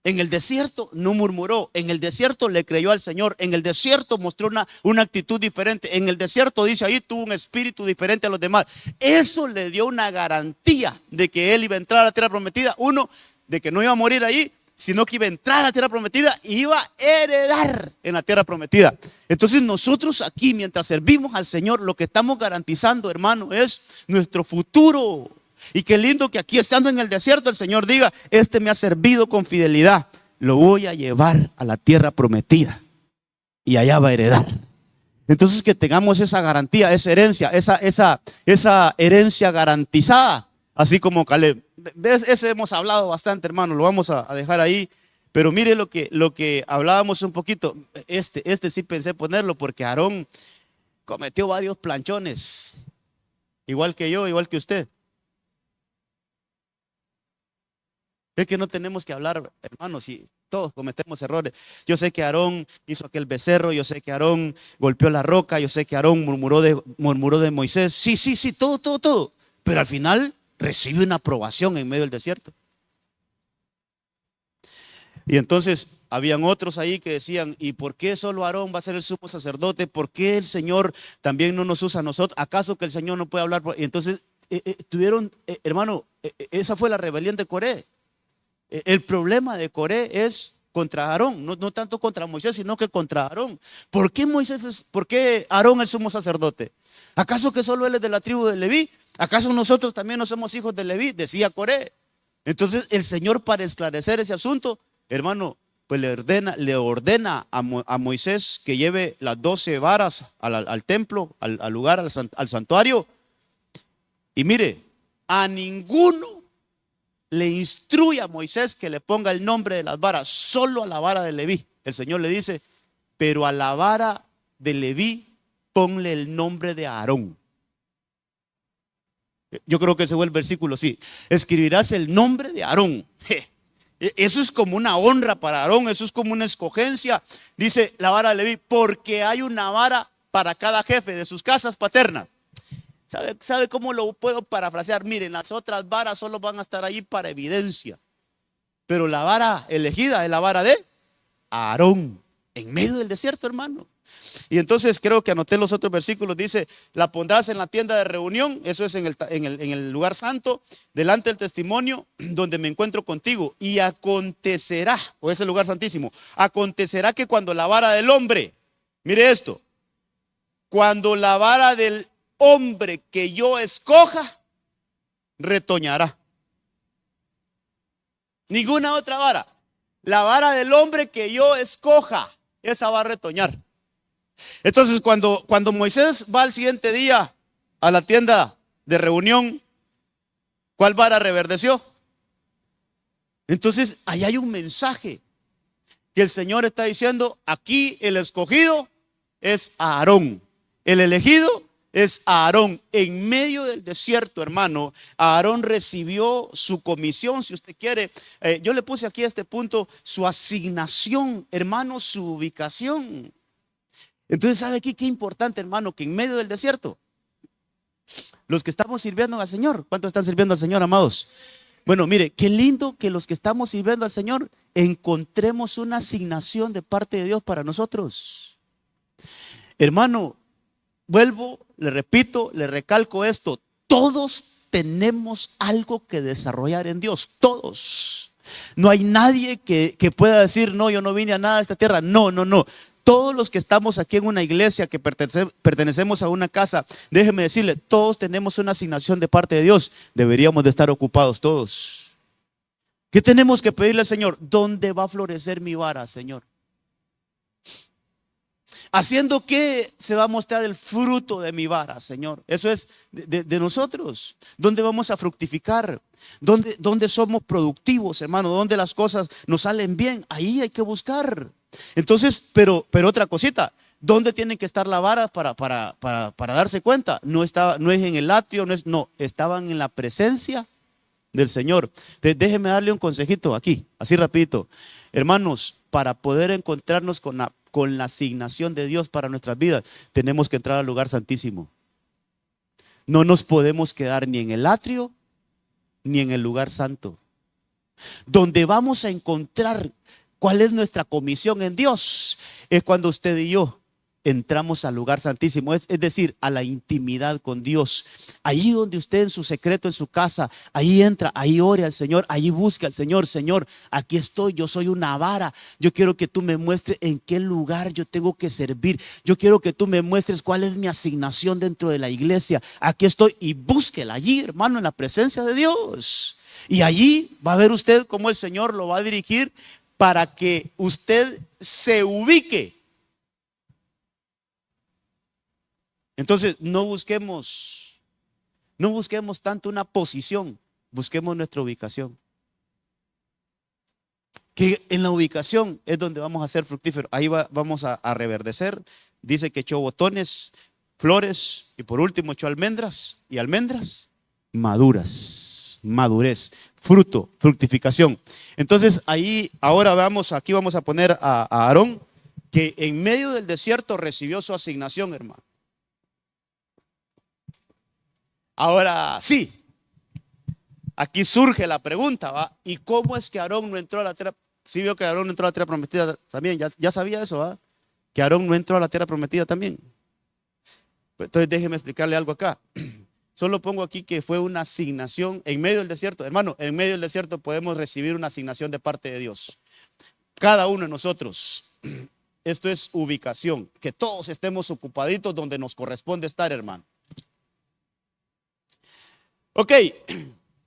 En el desierto no murmuró, en el desierto le creyó al Señor, en el desierto mostró una actitud diferente, en el desierto, dice ahí, tuvo un espíritu diferente a los demás. Eso le dio una garantía de que él iba a entrar a la tierra prometida. Uno, de que no iba a morir ahí, sino que iba a entrar a la tierra prometida y iba a heredar en la tierra prometida. Entonces nosotros aquí, mientras servimos al Señor, lo que estamos garantizando, hermano, es nuestro futuro. Y qué lindo que aquí, estando en el desierto, el Señor diga: este me ha servido con fidelidad, lo voy a llevar a la tierra prometida y allá va a heredar. Entonces que tengamos esa garantía, esa herencia, esa herencia garantizada, así como Caleb. De ese hemos hablado bastante, hermano, lo vamos a dejar ahí. Pero mire lo que hablábamos un poquito. Este sí pensé ponerlo, porque Aarón cometió varios planchones, igual que yo, igual que usted. Es que no tenemos que hablar, hermanos, si todos cometemos errores. Yo sé que Aarón hizo aquel becerro, yo sé que Aarón golpeó la roca, yo sé que Aarón murmuró de Moisés. Sí, todo. Pero al final recibe una aprobación en medio del desierto. Y entonces habían otros ahí que decían: ¿y por qué solo Aarón va a ser el sumo sacerdote? ¿Por qué el Señor también no nos usa a nosotros? ¿Acaso que el Señor no puede hablar? Y entonces tuvieron, hermano, esa fue la rebelión de Coré. El problema de Coré es contra Aarón, no tanto contra Moisés, sino que contra Aarón. ¿Por qué Aarón es el sumo sacerdote? ¿Acaso que solo él es de la tribu de Leví? ¿Acaso nosotros también no somos hijos de Leví? Decía Coré. Entonces el Señor, para esclarecer ese asunto, hermano, pues le ordena a Moisés que lleve las 12 varas al templo, al lugar, al santuario. Y mire, a ninguno le instruye a Moisés que le ponga el nombre de las varas, solo a la vara de Leví. El Señor le dice: pero a la vara de Leví ponle el nombre de Aarón. Yo creo que ese fue el versículo, sí. Escribirás el nombre de Aarón. Eso es como una honra para Aarón, eso es como una escogencia. Dice la vara de Leví: porque hay una vara para cada jefe de sus casas paternas. ¿Sabe cómo lo puedo parafrasear? Miren, las otras varas solo van a estar ahí para evidencia, pero la vara elegida es la vara de Aarón. En medio del desierto, hermano. Y entonces creo que anoté los otros versículos. Dice, la pondrás en la tienda de reunión, eso es en el lugar santo, delante del testimonio, donde me encuentro contigo. Y acontecerá, o es el lugar santísimo, acontecerá que cuando la vara del hombre, mire esto, cuando la vara del hombre que yo escoja, retoñará. Ninguna otra vara. La vara del hombre que yo escoja, esa va a retoñar. Entonces cuando Moisés va al siguiente día a la tienda de reunión, ¿cuál vara reverdeció? Entonces ahí hay un mensaje que el Señor está diciendo: aquí el escogido es Aarón, el elegido es Aarón. En medio del desierto, hermano, Aarón recibió su comisión, si usted quiere. Yo le puse aquí a este punto su asignación, hermano, su ubicación. Entonces, ¿sabe aquí qué importante, hermano? Que en medio del desierto, los que estamos sirviendo al Señor, ¿cuántos están sirviendo al Señor, amados? Bueno, mire, qué lindo que los que estamos sirviendo al Señor encontremos una asignación de parte de Dios para nosotros. Hermano, vuelvo, le repito, le recalco esto: todos tenemos algo que desarrollar en Dios, todos. No hay nadie que pueda decir: no, yo no vine a nada de esta tierra. No, no, no. Todos los que estamos aquí en una iglesia, que pertenecemos a una casa, déjeme decirle, todos tenemos una asignación de parte de Dios. Deberíamos de estar ocupados todos. ¿Qué tenemos que pedirle al Señor? ¿Dónde va a florecer mi vara, Señor? ¿Haciendo qué se va a mostrar el fruto de mi vara, Señor? Eso es de nosotros. ¿Dónde vamos a fructificar? ¿Dónde somos productivos, hermano? ¿Dónde las cosas nos salen bien? Ahí hay que buscar. Entonces, pero otra cosita, ¿dónde tiene que estar la vara para darse cuenta? No es en el atrio, no, estaban en la presencia del Señor. Déjeme darle un consejito aquí, así rapidito. Hermanos, para poder encontrarnos con la asignación de Dios para nuestras vidas, tenemos que entrar al lugar santísimo. No nos podemos quedar ni en el atrio ni en el lugar santo. Donde vamos a encontrar cuál es nuestra comisión en Dios es cuando usted y yo entramos al lugar santísimo, es decir, a la intimidad con Dios. Ahí donde usted en su secreto, en su casa, ahí entra, ahí ore al Señor, ahí busca al Señor. Señor, aquí estoy, yo soy una vara, yo quiero que tú me muestres en qué lugar yo tengo que servir, yo quiero que tú me muestres cuál es mi asignación dentro de la iglesia. Aquí estoy, y búsquela allí, hermano, en la presencia de Dios. Y allí va a ver usted cómo el Señor lo va a dirigir para que usted se ubique. Entonces, no busquemos tanto una posición, busquemos nuestra ubicación. Que en la ubicación es donde vamos a ser fructíferos. Ahí vamos a reverdecer. Dice que echó botones, flores, y por último echó almendras, y almendras maduras, madurez, fruto, fructificación. Entonces ahí, ahora aquí vamos a poner a Aarón, que en medio del desierto recibió su asignación, hermano. Ahora sí, aquí surge la pregunta, ¿va? ¿Y cómo es que Aarón no entró a la tierra? Sí vio que Aarón no entró a la tierra prometida también, ya sabía eso, ¿va? Que Aarón no entró a la tierra prometida también. Entonces déjeme explicarle algo acá. Solo pongo aquí que fue una asignación en medio del desierto. Hermano, en medio del desierto podemos recibir una asignación de parte de Dios. Cada uno de nosotros. Esto es ubicación, que todos estemos ocupaditos donde nos corresponde estar, hermano. Ok,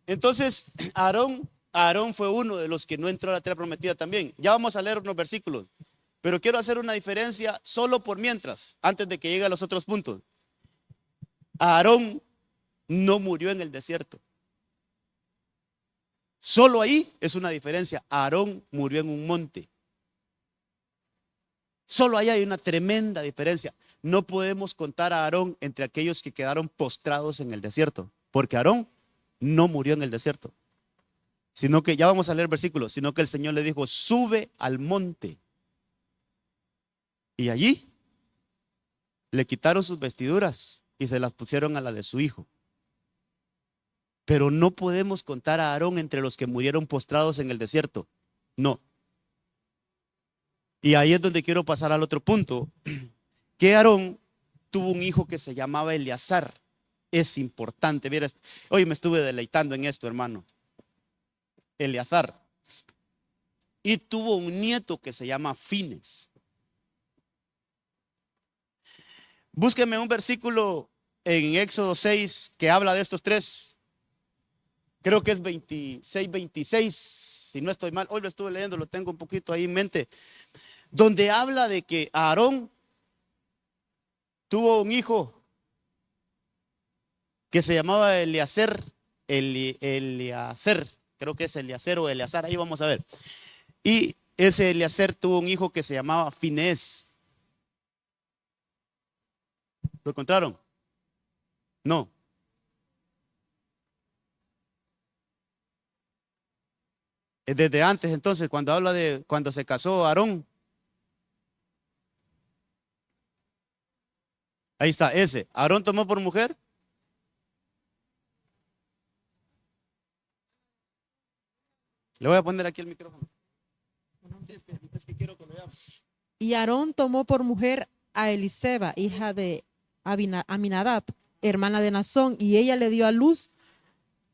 entonces Aarón fue uno de los que no entró a la tierra prometida también. Ya vamos a leer unos versículos, pero quiero hacer una diferencia solo por mientras, antes de que llegue a los otros puntos. Aarón no murió en el desierto. Solo ahí es una diferencia. Aarón murió en un monte. Solo ahí hay una tremenda diferencia. No podemos contar a Aarón entre aquellos que quedaron postrados en el desierto, porque Aarón no murió en el desierto, sino que, ya vamos a leer versículos, sino que el Señor le dijo: sube al monte. Y allí le quitaron sus vestiduras y se las pusieron a la de su hijo. Pero no podemos contar a Aarón entre los que murieron postrados en el desierto. No. Y ahí es donde quiero pasar al otro punto, que Aarón tuvo un hijo que se llamaba Eleazar. Es importante, mira, hoy me estuve deleitando en esto, hermano. Eleazar. Y tuvo un nieto que se llama Fines. Búsqueme un versículo en Éxodo 6 que habla de estos tres. Creo que es 26, 26, si no estoy mal. Hoy lo estuve leyendo, lo tengo un poquito ahí en mente. Donde habla de que Aarón tuvo un hijo que se llamaba Eleazar, Eleazar, creo que es Eleazar o Eleazar, ahí vamos a ver. Y ese Eleazar tuvo un hijo que se llamaba Finés. ¿Lo encontraron? No. Es desde antes, entonces, cuando habla de cuando se casó Aarón. Ahí está, ese. Aarón tomó por mujer. Le voy a poner aquí el micrófono. Es que quiero que lo veamos. Y Aarón tomó por mujer a Eliseba, hija de Aminadab, hermana de Nazón, y ella le dio a luz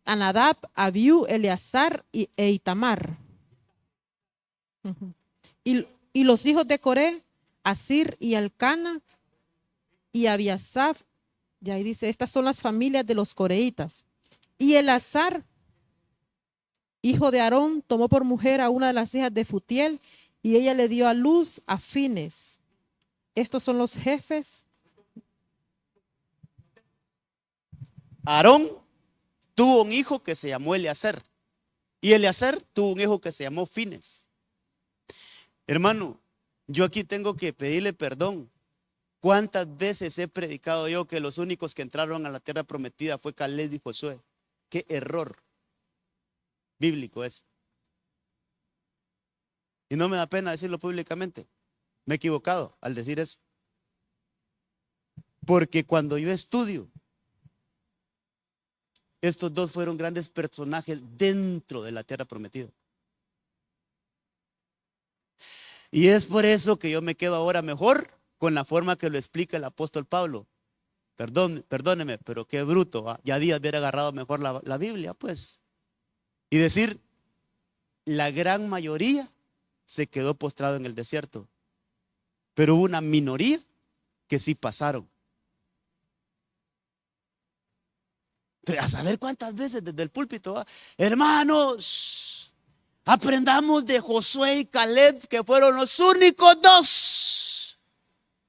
a Nadab, Abiú, Eleazar e Itamar. Y los hijos de Coré, Asir y Elcana y Abiasaf. Y ahí dice, estas son las familias de los coreitas. Y Eleazar, hijo de Aarón, tomó por mujer a una de las hijas de Futiel, y ella le dio a luz a Fines. Estos son los jefes. Aarón tuvo un hijo que se llamó Eleazar. Y Eleazar tuvo un hijo que se llamó Fines. Hermano, yo aquí tengo que pedirle perdón. ¿Cuántas veces he predicado yo que los únicos que entraron a la tierra prometida fue Caleb y Josué? Qué error bíblico es. Y no me da pena decirlo públicamente. Me he equivocado al decir eso. Porque cuando yo estudio, estos dos fueron grandes personajes dentro de la tierra prometida. Y es por eso que yo me quedo ahora mejor con la forma que lo explica el apóstol Pablo. Perdóneme, pero qué bruto, ¿va? Ya Díaz hubiera agarrado mejor la Biblia, pues. Y decir, la gran mayoría se quedó postrado en el desierto. Pero hubo una minoría que sí pasaron. A saber cuántas veces desde el púlpito, ¿va? Hermanos, aprendamos de Josué y Caleb, que fueron los únicos dos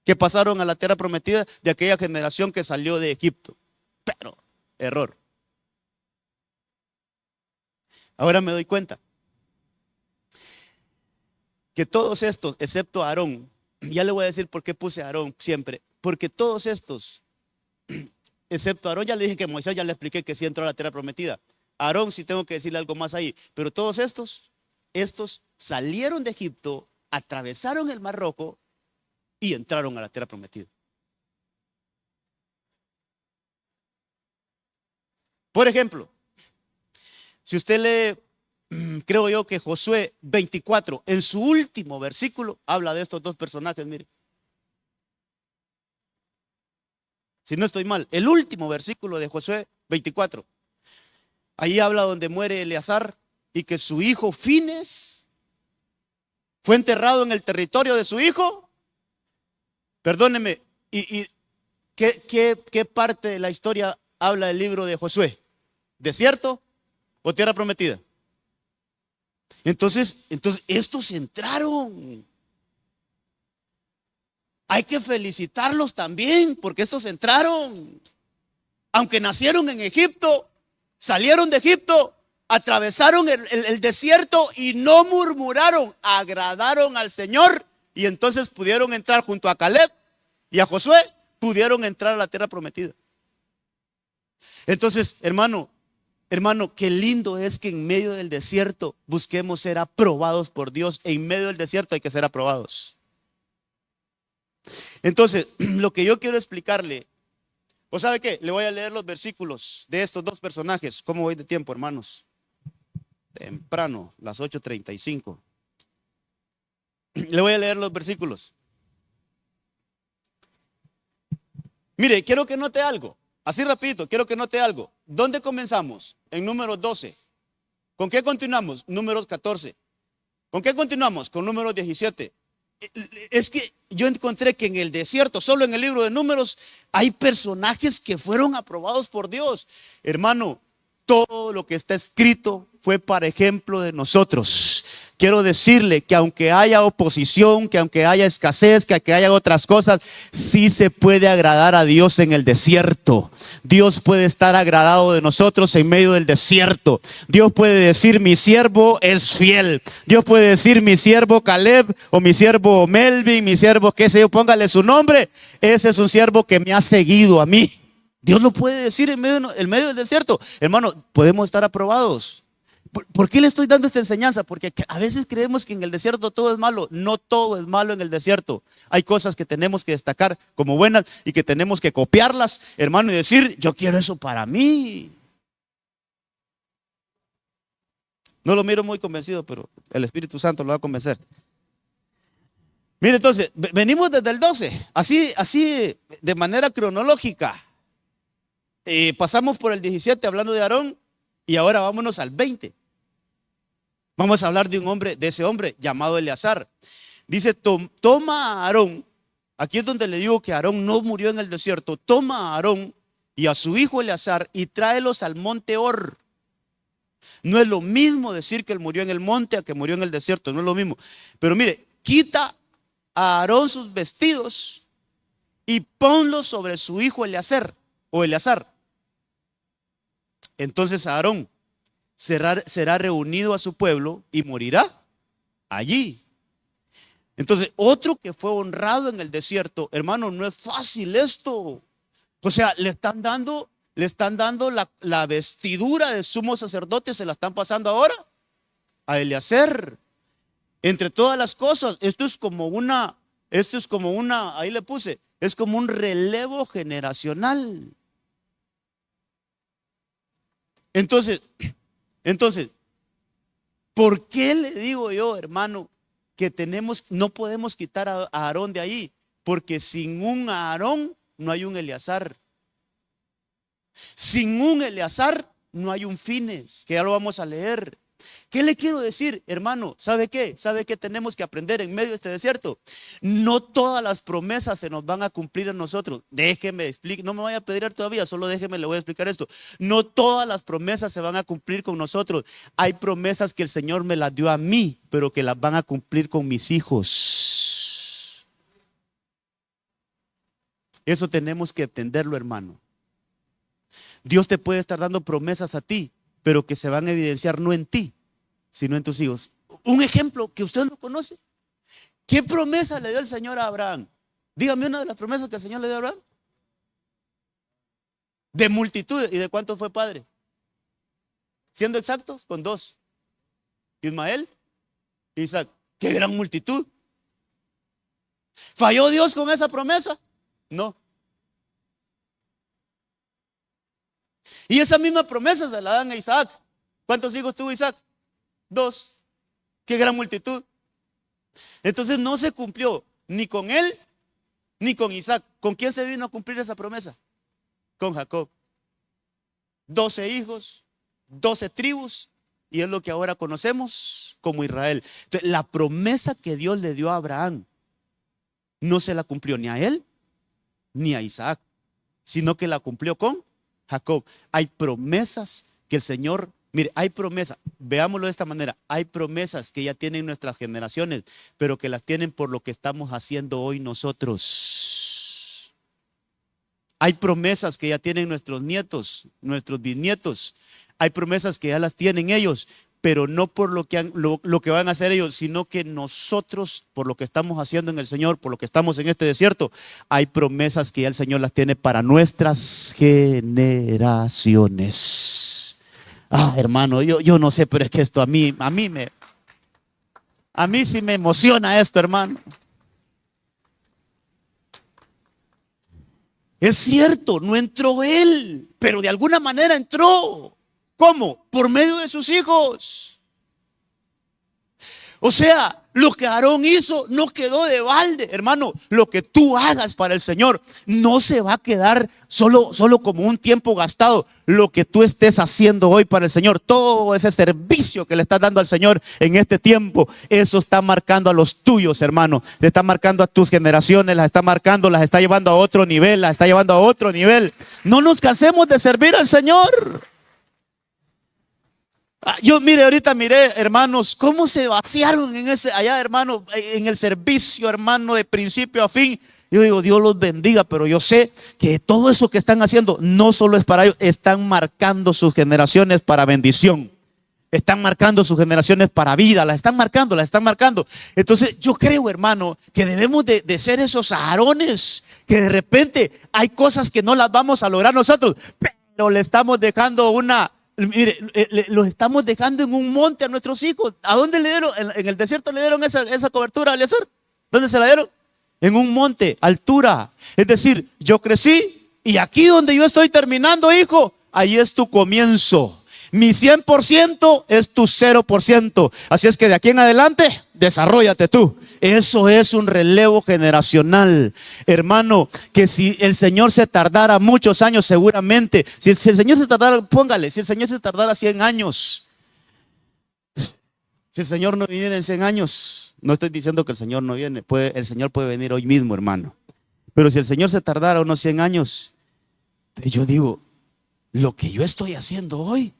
que pasaron a la tierra prometida de aquella generación que salió de Egipto. Pero, error. Ahora me doy cuenta que todos estos, excepto Aarón, ya le voy a decir por qué puse a Aarón siempre, porque todos estos, excepto Aarón, ya le dije que Moisés ya le expliqué que sí entró a la tierra prometida. Aarón sí tengo que decirle algo más ahí, pero todos estos salieron de Egipto, atravesaron el Mar Rojo y entraron a la tierra prometida. Por ejemplo, si usted lee, creo yo que Josué 24, en su último versículo, habla de estos dos personajes, mire. Si no estoy mal, el último versículo de Josué 24. Ahí habla donde muere Eleazar y que su hijo Fines fue enterrado en el territorio de su hijo. Perdóneme, ¿y qué parte de la historia habla el libro de Josué? ¿Desierto o tierra prometida? Entonces estos entraron. Hay que felicitarlos también porque estos entraron. Aunque nacieron en Egipto, salieron de Egipto, atravesaron el desierto y no murmuraron, agradaron al Señor y entonces pudieron entrar junto a Caleb y a Josué, pudieron entrar a la tierra prometida. Entonces, hermano, qué lindo es que en medio del desierto busquemos ser aprobados por Dios. En medio del desierto hay que ser aprobados. Entonces, lo que yo quiero explicarle, ¿o sabe qué? Le voy a leer los versículos de estos dos personajes. ¿Cómo voy de tiempo, hermanos? Temprano, las 8:35. Le voy a leer los versículos. Mire, quiero que note algo. Así rapidito, quiero que note algo. ¿Dónde comenzamos? En Números 12. ¿Con qué continuamos? Números 14. ¿Con qué continuamos? Con Números 17. Es que yo encontré que en el desierto, solo en el libro de Números, hay personajes que fueron aprobados por Dios. Hermano, todo lo que está escrito fue para ejemplo de nosotros. Quiero decirle que aunque haya oposición, que aunque haya escasez, que aunque haya otras cosas, sí se puede agradar a Dios en el desierto. Dios puede estar agradado de nosotros en medio del desierto. Dios puede decir: mi siervo es fiel. Dios puede decir: mi siervo Caleb, o mi siervo Melvin, mi siervo qué sé yo, póngale su nombre. Ese es un siervo que me ha seguido a mí. Dios lo puede decir en medio del desierto. Hermano, podemos estar aprobados. ¿Por qué le estoy dando esta enseñanza? Porque a veces creemos que en el desierto todo es malo. No todo es malo en el desierto. Hay cosas que tenemos que destacar como buenas y que tenemos que copiarlas, hermano, y decir: yo quiero eso para mí. No lo miro muy convencido, pero el Espíritu Santo lo va a convencer. Mire, entonces, venimos desde el 12, así de manera cronológica. Pasamos por el 17 hablando de Aarón y ahora vámonos al 20. Vamos a hablar de ese hombre llamado Eleazar. Dice: toma a Aarón. Aquí es donde le digo que Aarón no murió en el desierto. Toma a Aarón y a su hijo Eleazar y tráelos al monte Hor. No es lo mismo decir que él murió en el monte a que murió en el desierto. No es lo mismo. Pero mire, quita a Aarón sus vestidos y ponlos sobre su hijo Eleazar. Entonces Aarón será reunido a su pueblo y morirá allí. Entonces, otro que fue honrado en el desierto, hermano, no es fácil esto. O sea, le están dando la vestidura de sumo sacerdote, se la están pasando ahora a Eleazar. Entre todas las cosas, esto es como una, ahí le puse, es como un relevo generacional. Entonces, ¿por qué le digo yo, hermano, que no podemos quitar a Aarón de ahí? Porque sin un Aarón no hay un Eleazar. Sin un Eleazar no hay un Fines, que ya lo vamos a leer. ¿Qué le quiero decir, hermano? ¿Sabe qué? ¿Sabe qué tenemos que aprender en medio de este desierto? No todas las promesas se nos van a cumplir a nosotros. Déjeme explicar, no me vaya a pedir todavía, solo déjeme, le voy a explicar esto. No todas las promesas se van a cumplir con nosotros. Hay promesas que el Señor me las dio a mí, pero que las van a cumplir con mis hijos. Eso tenemos que entenderlo, hermano. Dios te puede estar dando promesas a ti, pero que se van a evidenciar no en ti, sino en tus hijos. Un ejemplo que usted no conoce. ¿Qué promesa le dio el Señor a Abraham? Dígame una de las promesas que el Señor le dio a Abraham. De multitud. ¿Y de cuántos fue padre? Siendo exactos, con 2. Ismael e Isaac. ¡Qué gran multitud! ¿Falló Dios con esa promesa? No. Y esa misma promesa se la dan a Isaac. ¿Cuántos hijos tuvo Isaac? 2. ¡Qué gran multitud! Entonces no se cumplió ni con él ni con Isaac. ¿Con quién se vino a cumplir esa promesa? Con Jacob. 12 hijos, 12 tribus, y es lo que ahora conocemos como Israel. Entonces, la promesa que Dios le dio a Abraham no se la cumplió ni a él ni a Isaac, sino que la cumplió con Jacob. Hay promesas que el Señor, mire, hay promesas, veámoslo de esta manera, hay promesas que ya tienen nuestras generaciones, pero que las tienen por lo que estamos haciendo hoy nosotros. Hay promesas que ya tienen nuestros nietos, nuestros bisnietos. Hay promesas que ya las tienen ellos, pero no por lo que van a hacer ellos, sino que nosotros, por lo que estamos haciendo en el Señor, por lo que estamos en este desierto, hay promesas que ya el Señor las tiene para nuestras generaciones. Hermano, yo no sé, pero es que esto a mí sí me emociona esto, hermano. Es cierto, no entró él, pero de alguna manera entró. ¿Cómo? Por medio de sus hijos. O sea, Lo que Aarón hizo no quedó de balde, hermano. Lo que tú hagas para el Señor no se va a quedar solo como un tiempo gastado. Lo que tú estés haciendo hoy para el Señor, todo ese servicio que le estás dando al Señor en este tiempo, eso está marcando a los tuyos, hermano. Te está marcando a tus generaciones, las está marcando, las está llevando a otro nivel, las está llevando a otro nivel. No nos cansemos de servir al Señor. Yo ahorita miré, hermanos, cómo se vaciaron allá, hermano, en el servicio, hermano, de principio a fin. Yo digo, Dios los bendiga, pero yo sé que todo eso que están haciendo no solo es para ellos, están marcando sus generaciones para bendición. Están marcando sus generaciones para vida, las están marcando. Entonces yo creo, hermano, que debemos de ser esos Aarones, que de repente hay cosas que no las vamos a lograr nosotros, pero le estamos dejando mire, los estamos dejando en un monte a nuestros hijos. ¿A dónde le dieron? En el desierto le dieron esa cobertura a Eliezer. ¿Dónde se la dieron? En un monte, altura. Es decir, yo crecí y aquí donde yo estoy terminando, hijo, ahí es tu comienzo. Mi 100% es tu 0%. Así es que de aquí en adelante, desarróllate tú. Eso es un relevo generacional, hermano, que si el Señor se tardara muchos años, seguramente, si el Señor se tardara, póngale, si el Señor se tardara 100 años, si el Señor no viniera en 100 años, no estoy diciendo que el Señor no viene, el Señor puede venir hoy mismo, hermano, pero si el Señor se tardara unos 100 años, yo digo, lo que yo estoy haciendo hoy,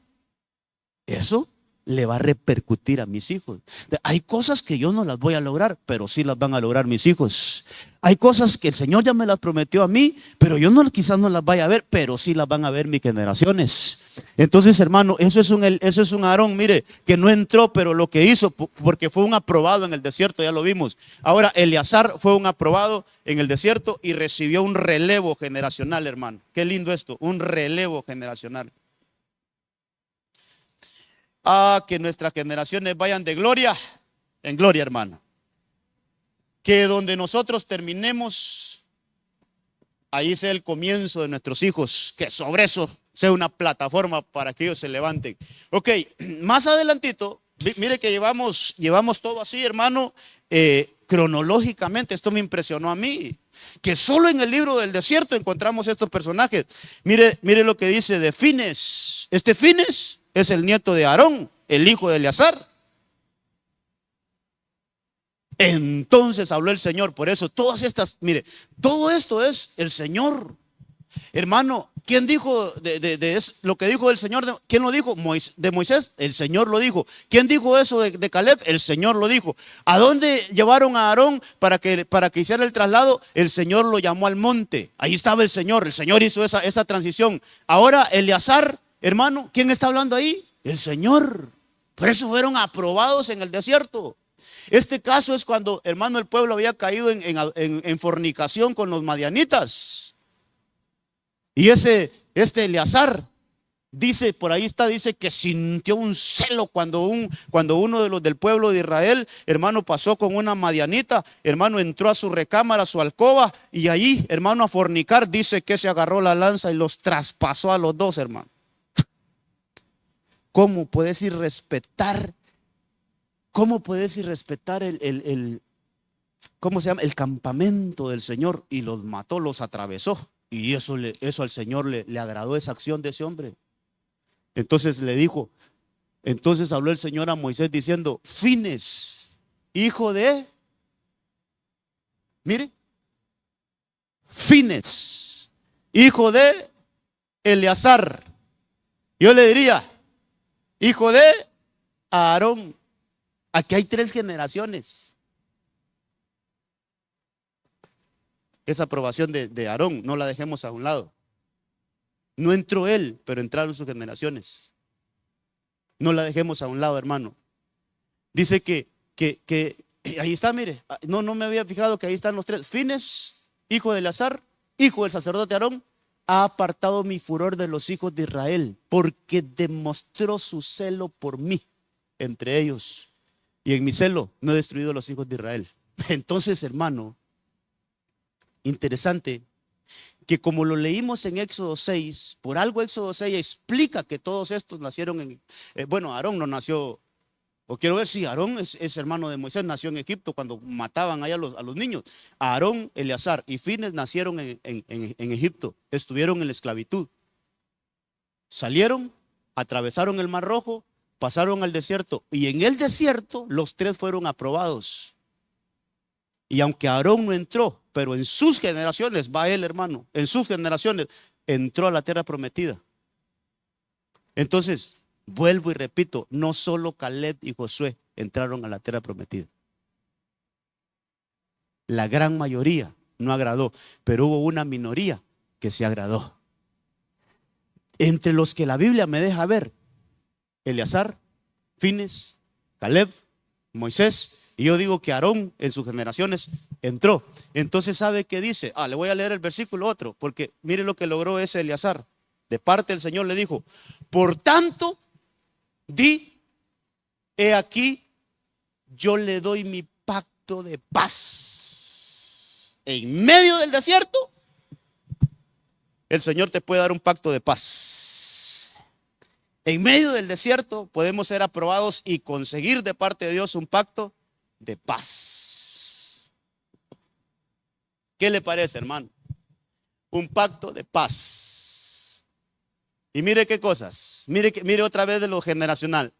eso le va a repercutir a mis hijos. Hay cosas que yo no las voy a lograr, pero sí las van a lograr mis hijos. Hay cosas que el Señor ya me las prometió a mí, pero yo quizás no las vaya a ver, pero sí las van a ver mis generaciones. Entonces, hermano, eso es un Aarón, mire, que no entró, pero lo que hizo, porque fue un aprobado en el desierto, ya lo vimos. Ahora, Eleazar fue un aprobado en el desierto y recibió un relevo generacional, hermano. Qué lindo esto, un relevo generacional. Que nuestras generaciones vayan de gloria en gloria, hermano. Que donde nosotros terminemos, ahí sea el comienzo de nuestros hijos. Que sobre eso sea una plataforma para que ellos se levanten. Ok, más adelantito, mire que llevamos todo así, hermano, cronológicamente. Esto me impresionó a mí. Que solo en el libro del desierto encontramos estos personajes. Mire lo que dice de Fines. Este Fines es el nieto de Aarón, el hijo de Eleazar. Entonces habló el Señor. Por eso mire, todo esto es el Señor. Hermano, ¿quién dijo lo que dijo el Señor? ¿Quién lo dijo? De Moisés, el Señor lo dijo. ¿Quién dijo eso de Caleb? El Señor lo dijo. ¿A dónde llevaron a Aarón para que hiciera el traslado? El Señor lo llamó al monte. Ahí estaba el Señor hizo esa transición. Ahora Eleazar, hermano, ¿quién está hablando ahí? El Señor. Por eso fueron aprobados en el desierto. Este caso es cuando, hermano, el pueblo había caído en fornicación con los madianitas. Y este Eleazar dice que sintió un celo cuando uno de los del pueblo de Israel, hermano, pasó con una madianita, hermano, entró a su recámara, a su alcoba, y ahí, hermano, a fornicar. Dice que se agarró la lanza y los traspasó a los dos, hermano. ¿Cómo puedes irrespetar? ¿Cómo puedes irrespetar ¿cómo se llama? El campamento del Señor? Y los mató, los atravesó. Y eso al Señor le agradó esa acción de ese hombre. Entonces habló el Señor a Moisés diciendo: Fines, hijo de, mire, Fines, hijo de Eleazar. Yo le diría, hijo de Aarón. Aquí hay 3 generaciones. Esa aprobación de Aarón no la dejemos a un lado. No entró él, pero entraron sus generaciones. No la dejemos a un lado, hermano. Dice que ahí está, mire. No me había fijado que ahí están los 3. Fines, hijo de Eleazar, hijo del sacerdote Aarón, ha apartado mi furor de los hijos de Israel, porque demostró su celo por mí entre ellos. Y en mi celo no he destruido a los hijos de Israel. Entonces, hermano, interesante que como lo leímos en Éxodo 6, por algo Éxodo 6 explica que todos estos nacieron Aarón no nació O quiero ver si Aarón es hermano de Moisés, nació en Egipto cuando mataban allá a los niños. Aarón, Eleazar y Fines nacieron en Egipto, estuvieron en la esclavitud. Salieron, atravesaron el Mar Rojo, pasaron al desierto y en el desierto los tres fueron aprobados. Y aunque Aarón no entró, pero en sus generaciones, va él hermano, en sus generaciones entró a la tierra prometida. Entonces, vuelvo y repito, no solo Caleb y Josué entraron a la tierra prometida. La gran mayoría no agradó, pero hubo una minoría que se agradó. Entre los que la Biblia me deja ver, Eleazar, Fines, Caleb, Moisés, y yo digo que Aarón en sus generaciones entró. Entonces, ¿sabe qué dice? Le voy a leer el versículo otro, porque mire lo que logró ese Eleazar. De parte del Señor le dijo: por tanto, di, he aquí, yo le doy mi pacto de paz. En medio del desierto, el Señor te puede dar un pacto de paz. En medio del desierto podemos ser aprobados y conseguir de parte de Dios un pacto de paz. ¿Qué le parece, hermano? Un pacto de paz. Y mire qué cosas. Mire otra vez de lo generacional.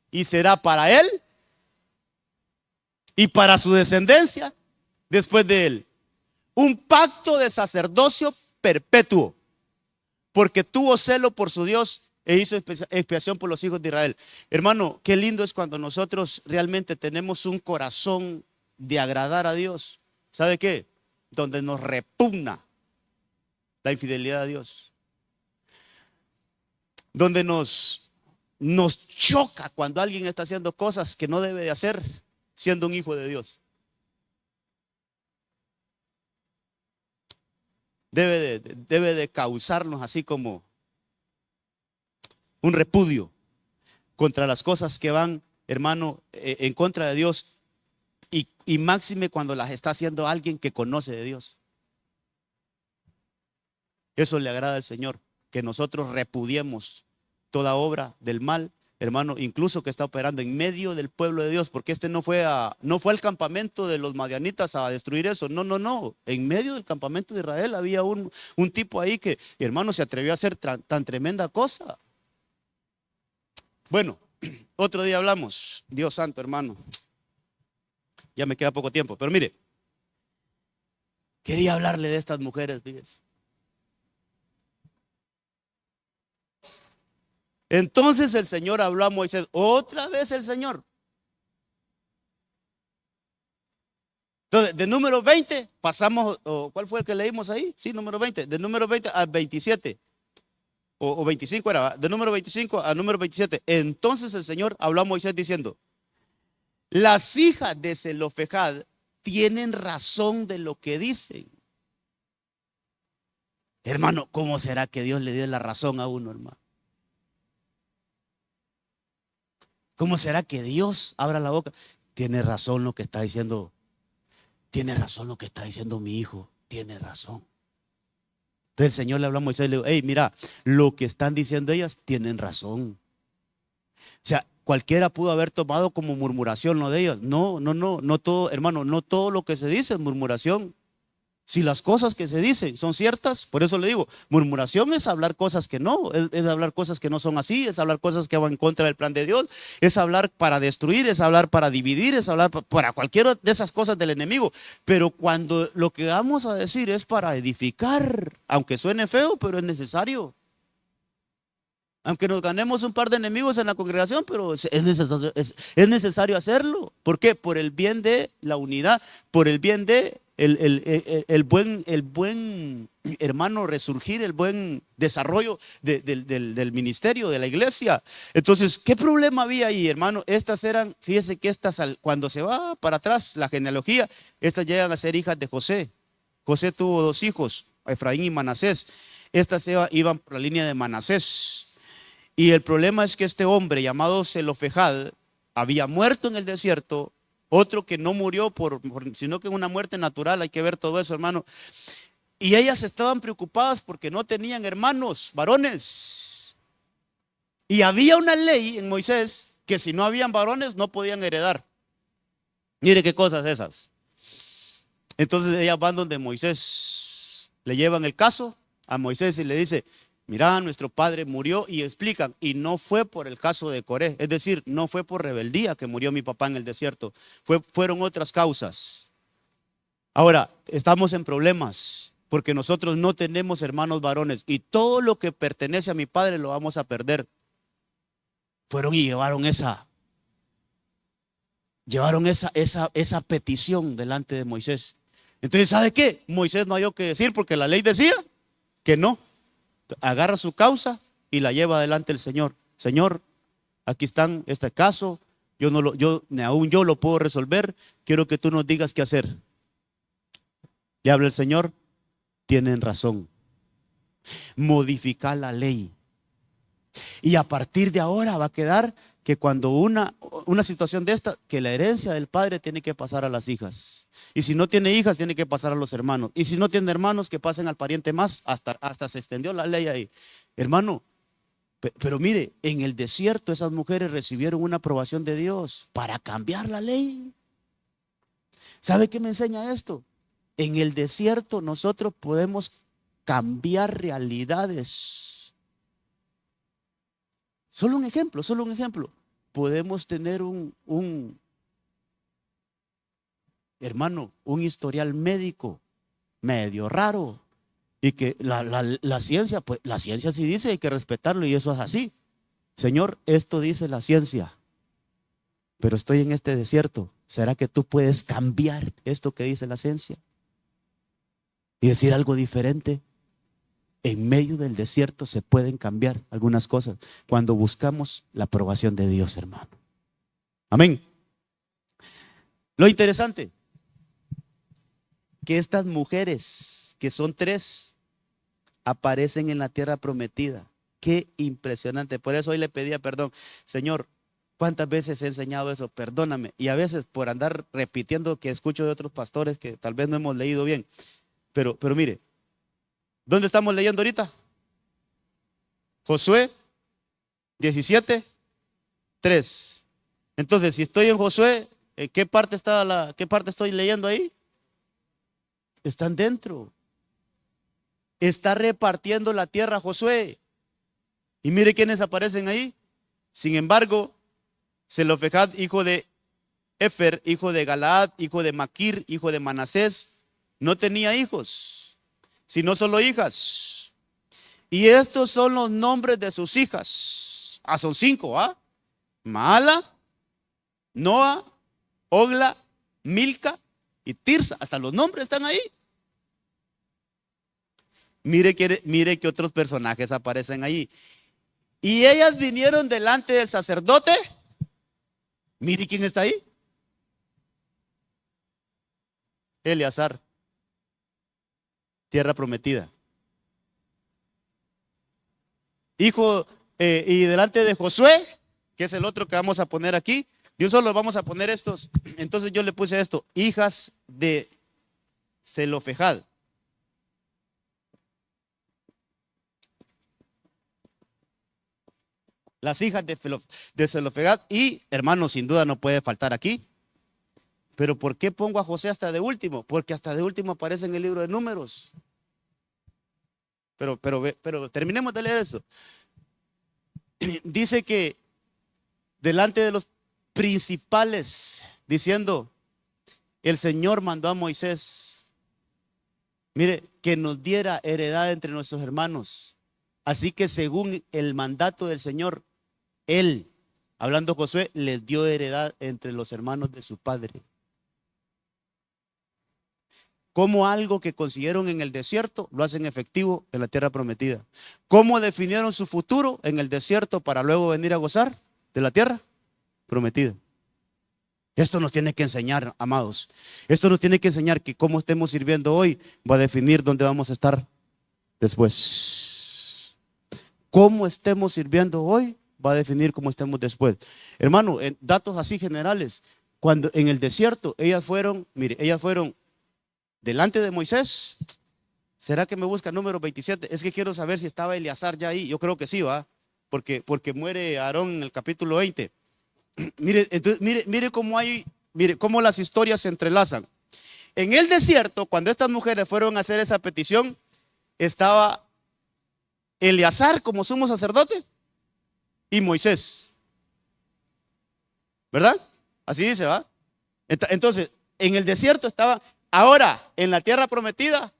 Y será para él y para su descendencia después de él un pacto de sacerdocio perpetuo, porque tuvo celo por su Dios e hizo expiación por los hijos de Israel. Hermano, qué lindo es cuando nosotros realmente tenemos un corazón de agradar a Dios. ¿Sabe qué? Donde nos repugna la infidelidad a Dios, donde nos choca cuando alguien está haciendo cosas que no debe de hacer siendo un hijo de Dios. Debe de causarnos así como un repudio contra las cosas que van, hermano, en contra de Dios, y máxime cuando las está haciendo alguien que conoce de Dios. Eso le agrada al Señor, que nosotros repudiemos toda obra del mal, hermano, incluso que está operando en medio del pueblo de Dios, porque no fue al campamento de los madianitas a destruir eso. No. En medio del campamento de Israel había un tipo ahí que, hermano, se atrevió a hacer tan tremenda cosa. Bueno, otro día hablamos. Dios santo, hermano. Ya me queda poco tiempo, pero mire, quería hablarle de estas mujeres, fíjese. Entonces el Señor habló a Moisés, otra vez el Señor. Entonces, de número 20 pasamos, ¿cuál fue el que leímos ahí? Sí, número 20, de número 20 al 27, o 25 era, de número 25 al número 27. Entonces el Señor habló a Moisés diciendo: las hijas de Zelofejad tienen razón de lo que dicen. Hermano, ¿cómo será que Dios le dio la razón a uno, hermano? ¿Cómo será que Dios abra la boca? Tiene razón lo que está diciendo. Tiene razón lo que está diciendo mi hijo. Tiene razón. Entonces el Señor le habló a Moisés y le dijo: hey, mira, lo que están diciendo ellas tienen razón. O sea, cualquiera pudo haber tomado como murmuración lo de ellas. No todo, hermano, no todo lo que se dice es murmuración. Si las cosas que se dicen son ciertas, por eso le digo, murmuración es hablar cosas que no, es hablar cosas que no son así, es hablar cosas que van en contra del plan de Dios, es hablar para destruir, es hablar para dividir, es hablar para cualquiera de esas cosas del enemigo. Pero cuando lo que vamos a decir es para edificar, aunque suene feo, pero es necesario. Aunque nos ganemos un par de enemigos en la congregación, pero es necesario hacerlo. ¿Por qué? Por el bien de la unidad, por el bien de el buen hermano resurgir, el buen desarrollo del ministerio, de la iglesia. Entonces, ¿qué problema había ahí, hermano? Estas eran, fíjese que cuando se va para atrás la genealogía, estas llegan a ser hijas de José. José tuvo dos hijos, Efraín y Manasés. Estas iban por la línea de Manasés. Y el problema es que este hombre llamado Zelofejad había muerto en el desierto. Otro que no murió sino que una muerte natural. Hay que ver todo eso, hermano. Y ellas estaban preocupadas porque no tenían hermanos varones. Y había una ley en Moisés que si no habían varones no podían heredar. Mire qué cosas esas. Entonces ellas van donde Moisés, le llevan el caso a Moisés y le dice: mira, nuestro padre murió, y explican, y no fue por el caso de Coré, es decir, no fue por rebeldía que murió mi papá en el desierto, fueron otras causas. Ahora, estamos en problemas porque nosotros no tenemos hermanos varones y todo lo que pertenece a mi padre lo vamos a perder. Fueron y llevaron esa petición delante de Moisés. Entonces, ¿sabe qué? Moisés no halló que decir porque la ley decía que no. Agarra su causa y la lleva delante del Señor. Señor, aquí están este caso, aún yo lo puedo resolver, quiero que tú nos digas qué hacer. Le habla el Señor: tienen razón, modificar la ley. Y a partir de ahora va a quedar que cuando una situación de esta, que la herencia del padre tiene que pasar a las hijas. Y si no tiene hijas, tiene que pasar a los hermanos. Y si no tiene hermanos, que pasen al pariente más. Hasta se extendió la ley ahí. Hermano, pero mire, en el desierto esas mujeres recibieron una aprobación de Dios para cambiar la ley. ¿Sabe qué me enseña esto? En el desierto nosotros podemos cambiar realidades. Solo un ejemplo. Podemos tener un historial médico medio raro, y que la ciencia, pues la ciencia sí dice, hay que respetarlo, y eso es así. Señor, esto dice la ciencia, pero estoy en este desierto. ¿Será que tú puedes cambiar esto que dice la ciencia y decir algo diferente? En medio del desierto se pueden cambiar algunas cosas cuando buscamos la aprobación de Dios, hermano. Amén. Lo interesante, que estas mujeres, que son 3, aparecen en la tierra prometida. Qué impresionante. Por eso hoy le pedía perdón: Señor, ¿cuántas veces he enseñado eso? Perdóname. Y a veces por andar repitiendo que escucho de otros pastores que tal vez no hemos leído bien. Pero mire, ¿dónde estamos leyendo ahorita? Josué 17, 3. Entonces, si estoy en Josué, ¿qué parte estoy leyendo ahí? Están dentro. Está repartiendo la tierra Josué. Y mire quiénes aparecen ahí. Sin embargo, Zelofejad, hijo de Efer, hijo de Galaad, hijo de Maquir, hijo de Manasés, no tenía hijos, sino solo hijas. Y estos son los nombres de sus hijas. Son 5, Maala, Noa, Ogla, Milca y Tirsa. Hasta los nombres están ahí. Mire que otros personajes aparecen ahí. Y ellas vinieron delante del sacerdote. Mire quién está ahí. Eleazar, tierra prometida. Hijo, y delante de Josué, que es el otro que vamos a poner aquí. De un solo vamos a poner estos. Entonces yo le puse esto: hijas de Zelofejad. Las hijas de Zelofejad. Y hermano, sin duda no puede faltar aquí. Pero ¿por qué pongo a José hasta de último? Porque hasta de último aparece en el libro de Números. Pero terminemos de leer esto. Dice que delante de los principales, diciendo: el Señor mandó a Moisés, mire, que nos diera heredad entre nuestros hermanos. Así que según el mandato del Señor, él, hablando Josué, les dio heredad entre los hermanos de su padre. Como algo que consiguieron en el desierto, lo hacen efectivo en la tierra prometida. ¿Cómo definieron su futuro en el desierto para luego venir a gozar de la tierra prometida? Esto nos tiene que enseñar, amados. Esto nos tiene que enseñar que cómo estemos sirviendo hoy va a definir dónde vamos a estar después. Cómo estemos sirviendo hoy va a definir cómo estemos después. Hermano, en datos así generales, cuando en el desierto ellas fueron delante de Moisés. ¿Será que me busca número 27? Es que quiero saber si estaba Eleazar ya ahí. Yo creo que sí, porque muere Aarón en el capítulo 20. Mire, entonces, mire cómo las historias se entrelazan. En el desierto, cuando estas mujeres fueron a hacer esa petición, estaba Eleazar como sumo sacerdote y Moisés, ¿verdad? Así dice, ¿va? Entonces, en el desierto estaba. Ahora, en la tierra prometida,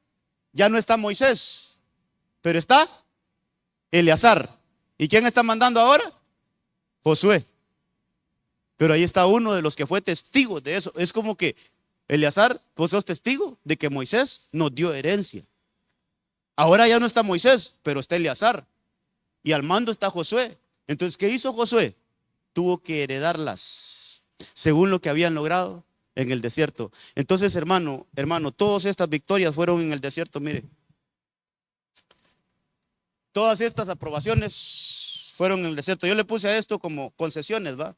ya no está Moisés, pero está Eleazar. ¿Y quién está mandando ahora? Josué. Pero ahí está uno de los que fue testigo de eso. Es como que Eleazar, vos sos testigo de que Moisés nos dio herencia. Ahora ya no está Moisés, pero está Eleazar. Y al mando está Josué. Entonces, ¿qué hizo Josué? Tuvo que heredarlas según lo que habían logrado en el desierto. Entonces, hermano, todas estas victorias fueron en el desierto, mire. Todas estas aprobaciones fueron en el desierto. Yo le puse a esto como concesiones, ¿va?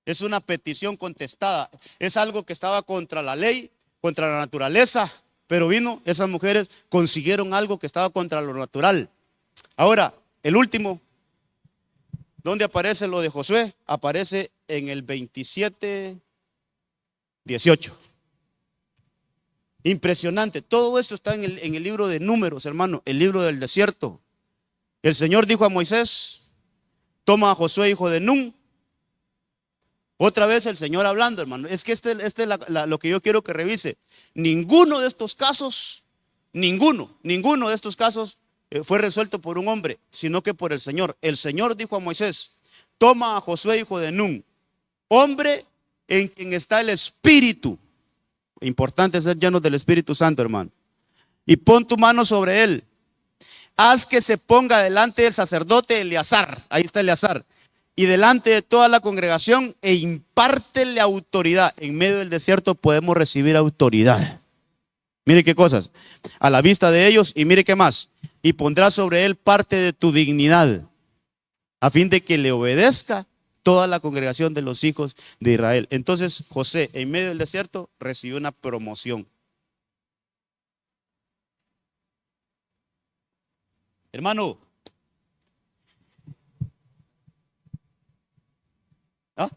Es una petición contestada. Es algo que estaba contra la ley, contra la naturaleza. Pero esas mujeres consiguieron algo que estaba contra lo natural. Ahora, el último, ¿dónde aparece lo de Josué? Aparece en el 27:18. Impresionante. Todo eso está en el libro de Números, hermano, el libro del desierto. El Señor dijo a Moisés: toma a Josué, hijo de Nun. Otra vez el Señor hablando, hermano. Es que este es lo que yo quiero que revise. Ninguno de estos casos fue resuelto por un hombre, sino que por el Señor. El Señor dijo a Moisés: toma a Josué, hijo de Nun, hombre en quien está el Espíritu. Importante ser llenos del Espíritu Santo, hermano. Y pon tu mano sobre él. Haz que se ponga delante del sacerdote Eleazar. Ahí está Eleazar. Y delante de toda la congregación, e impártele autoridad. En medio del desierto podemos recibir autoridad. Mire qué cosas. A la vista de ellos, y mire qué más. Y pondrás sobre él parte de tu dignidad, a fin de que le obedezca toda la congregación de los hijos de Israel. Entonces José, en medio del desierto, recibió una promoción. Hermano, ¿ah?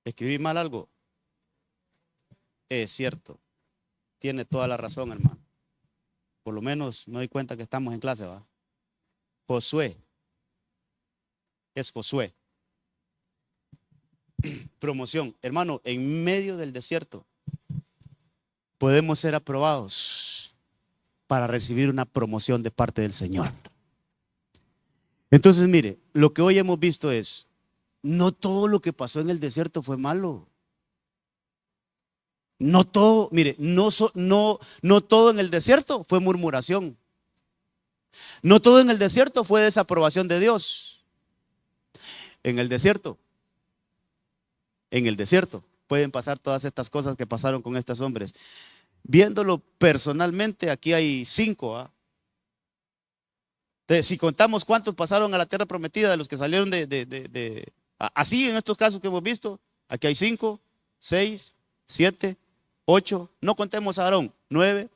¿Escribí mal algo? Es cierto, tiene toda la razón, hermano. Por lo menos me doy cuenta que estamos en clase, ¿va? Josué es Josué. Promoción, hermano, en medio del desierto podemos ser aprobados para recibir una promoción de parte del Señor. Entonces, mire, lo que hoy hemos visto es, no todo lo que pasó en el desierto fue malo. No todo, mire, no todo en el desierto fue murmuración. No todo en el desierto fue desaprobación de Dios. En el desierto pueden pasar todas estas cosas que pasaron con estos hombres. Viéndolo personalmente, aquí hay 5, ¿ah? Si contamos cuántos pasaron a la tierra prometida de los que salieron así en estos casos que hemos visto, aquí hay 5, 6, 7, 8, no contemos a Aarón, 9,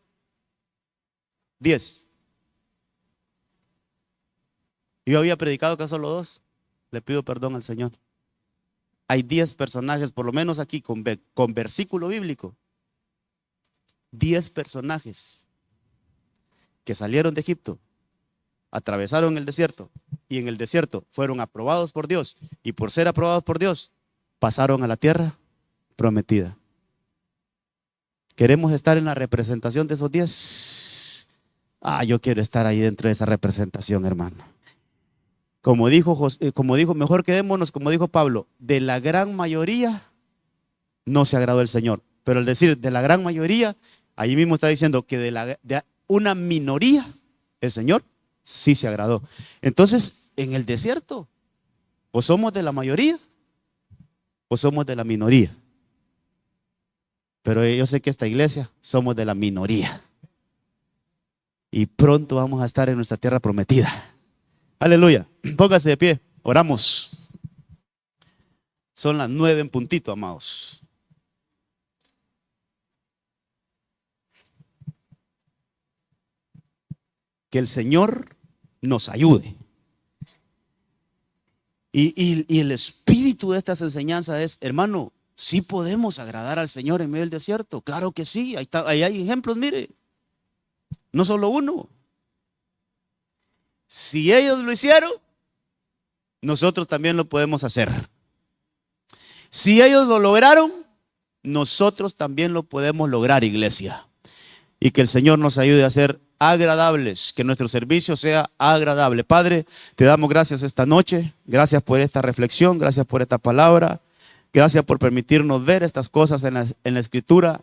10. Yo había predicado que solo 2. Le pido perdón al Señor. Hay 10 personajes, por lo menos aquí con versículo bíblico. 10 personajes que salieron de Egipto, atravesaron el desierto y en el desierto fueron aprobados por Dios, y por ser aprobados por Dios pasaron a la tierra prometida. ¿Queremos estar en la representación de esos 10? Yo quiero estar ahí dentro de esa representación, hermano. Como dijo, mejor quedémonos, como dijo Pablo, de la gran mayoría no se agradó el Señor. Pero al decir de la gran mayoría, ahí mismo está diciendo que de una minoría el Señor sí se agradó. Entonces, en el desierto, o somos de la mayoría o somos de la minoría. Pero yo sé que esta iglesia somos de la minoría. Y pronto vamos a estar en nuestra tierra prometida. Aleluya. Póngase de pie. Oramos. Son las 9 en puntito, amados. Que el Señor nos ayude. Y el espíritu de estas enseñanzas es, hermano, sí podemos agradar al Señor en medio del desierto. Claro que sí, ahí hay ejemplos, mire, no solo uno. Si ellos lo hicieron, nosotros también lo podemos hacer. Si ellos lo lograron, nosotros también lo podemos lograr, iglesia. Y que el Señor nos ayude a ser agradables, que nuestro servicio sea agradable. Padre, te damos gracias esta noche, gracias por esta reflexión, gracias por esta palabra, gracias por permitirnos ver estas cosas en la Escritura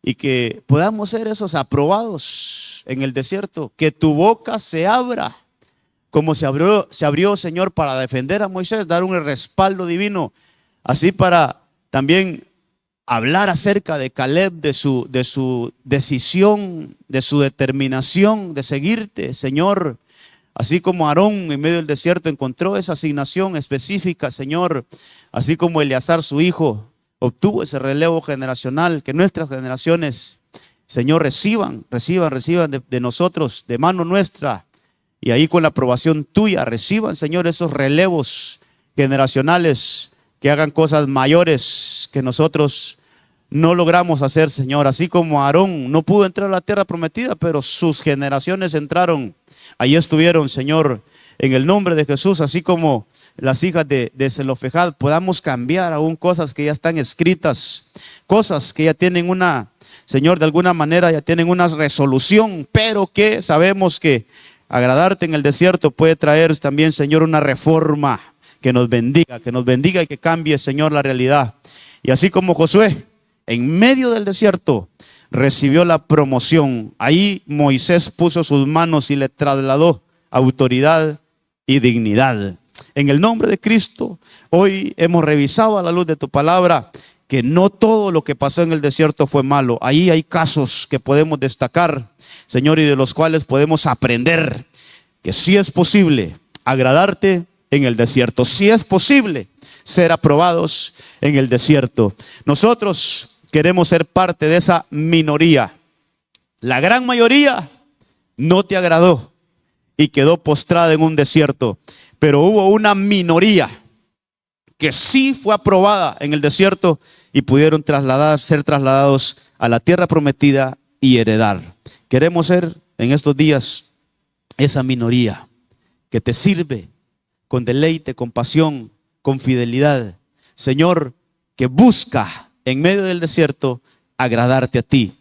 y que podamos ser esos aprobados en el desierto, que tu boca se abra como se abrió, Señor, para defender a Moisés, dar un respaldo divino, así para también hablar acerca de Caleb, de su decisión, de su determinación de seguirte, Señor. Así como Aarón en medio del desierto encontró esa asignación específica, Señor. Así como Eleazar, su hijo, obtuvo ese relevo generacional. Que nuestras generaciones, Señor, reciban de nosotros, de mano nuestra. Y ahí con la aprobación tuya, reciban, Señor, esos relevos generacionales que hagan cosas mayores que nosotros no logramos hacer, Señor. Así como Aarón no pudo entrar a la tierra prometida, pero sus generaciones entraron. Ahí estuvieron, Señor, en el nombre de Jesús. Así como las hijas de Zelofejad, podamos cambiar aún cosas que ya están escritas, cosas que ya tienen una, Señor, de alguna manera ya tienen una resolución, pero que sabemos que agradarte en el desierto puede traer también, Señor, una reforma que nos bendiga y que cambie, Señor, la realidad. Y así como Josué, en medio del desierto, recibió la promoción. Ahí Moisés puso sus manos y le trasladó autoridad y dignidad. En el nombre de Cristo, hoy hemos revisado a la luz de tu palabra que no todo lo que pasó en el desierto fue malo. Ahí hay casos que podemos destacar, Señor, y de los cuales podemos aprender que sí es posible agradarte en el desierto. Sí es posible ser aprobados en el desierto. Nosotros queremos ser parte de esa minoría. La gran mayoría no te agradó y quedó postrada en un desierto, pero hubo una minoría que sí fue aprobada en el desierto y pudieron ser trasladados a la tierra prometida y heredar. Queremos ser en estos días esa minoría que te sirve con deleite, con pasión, con fidelidad. Señor, que busca en medio del desierto agradarte a ti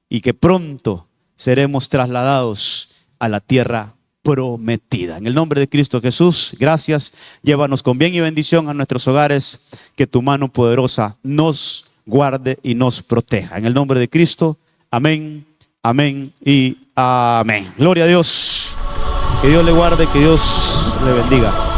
y que pronto seremos trasladados a la tierra prometida. En el nombre de Cristo Jesús, gracias. Llévanos con bien y bendición a nuestros hogares. Que tu mano poderosa nos guarde y nos proteja. En el nombre de Cristo, amén, amén y amén. Gloria a Dios. Que Dios le guarde, que Dios le bendiga.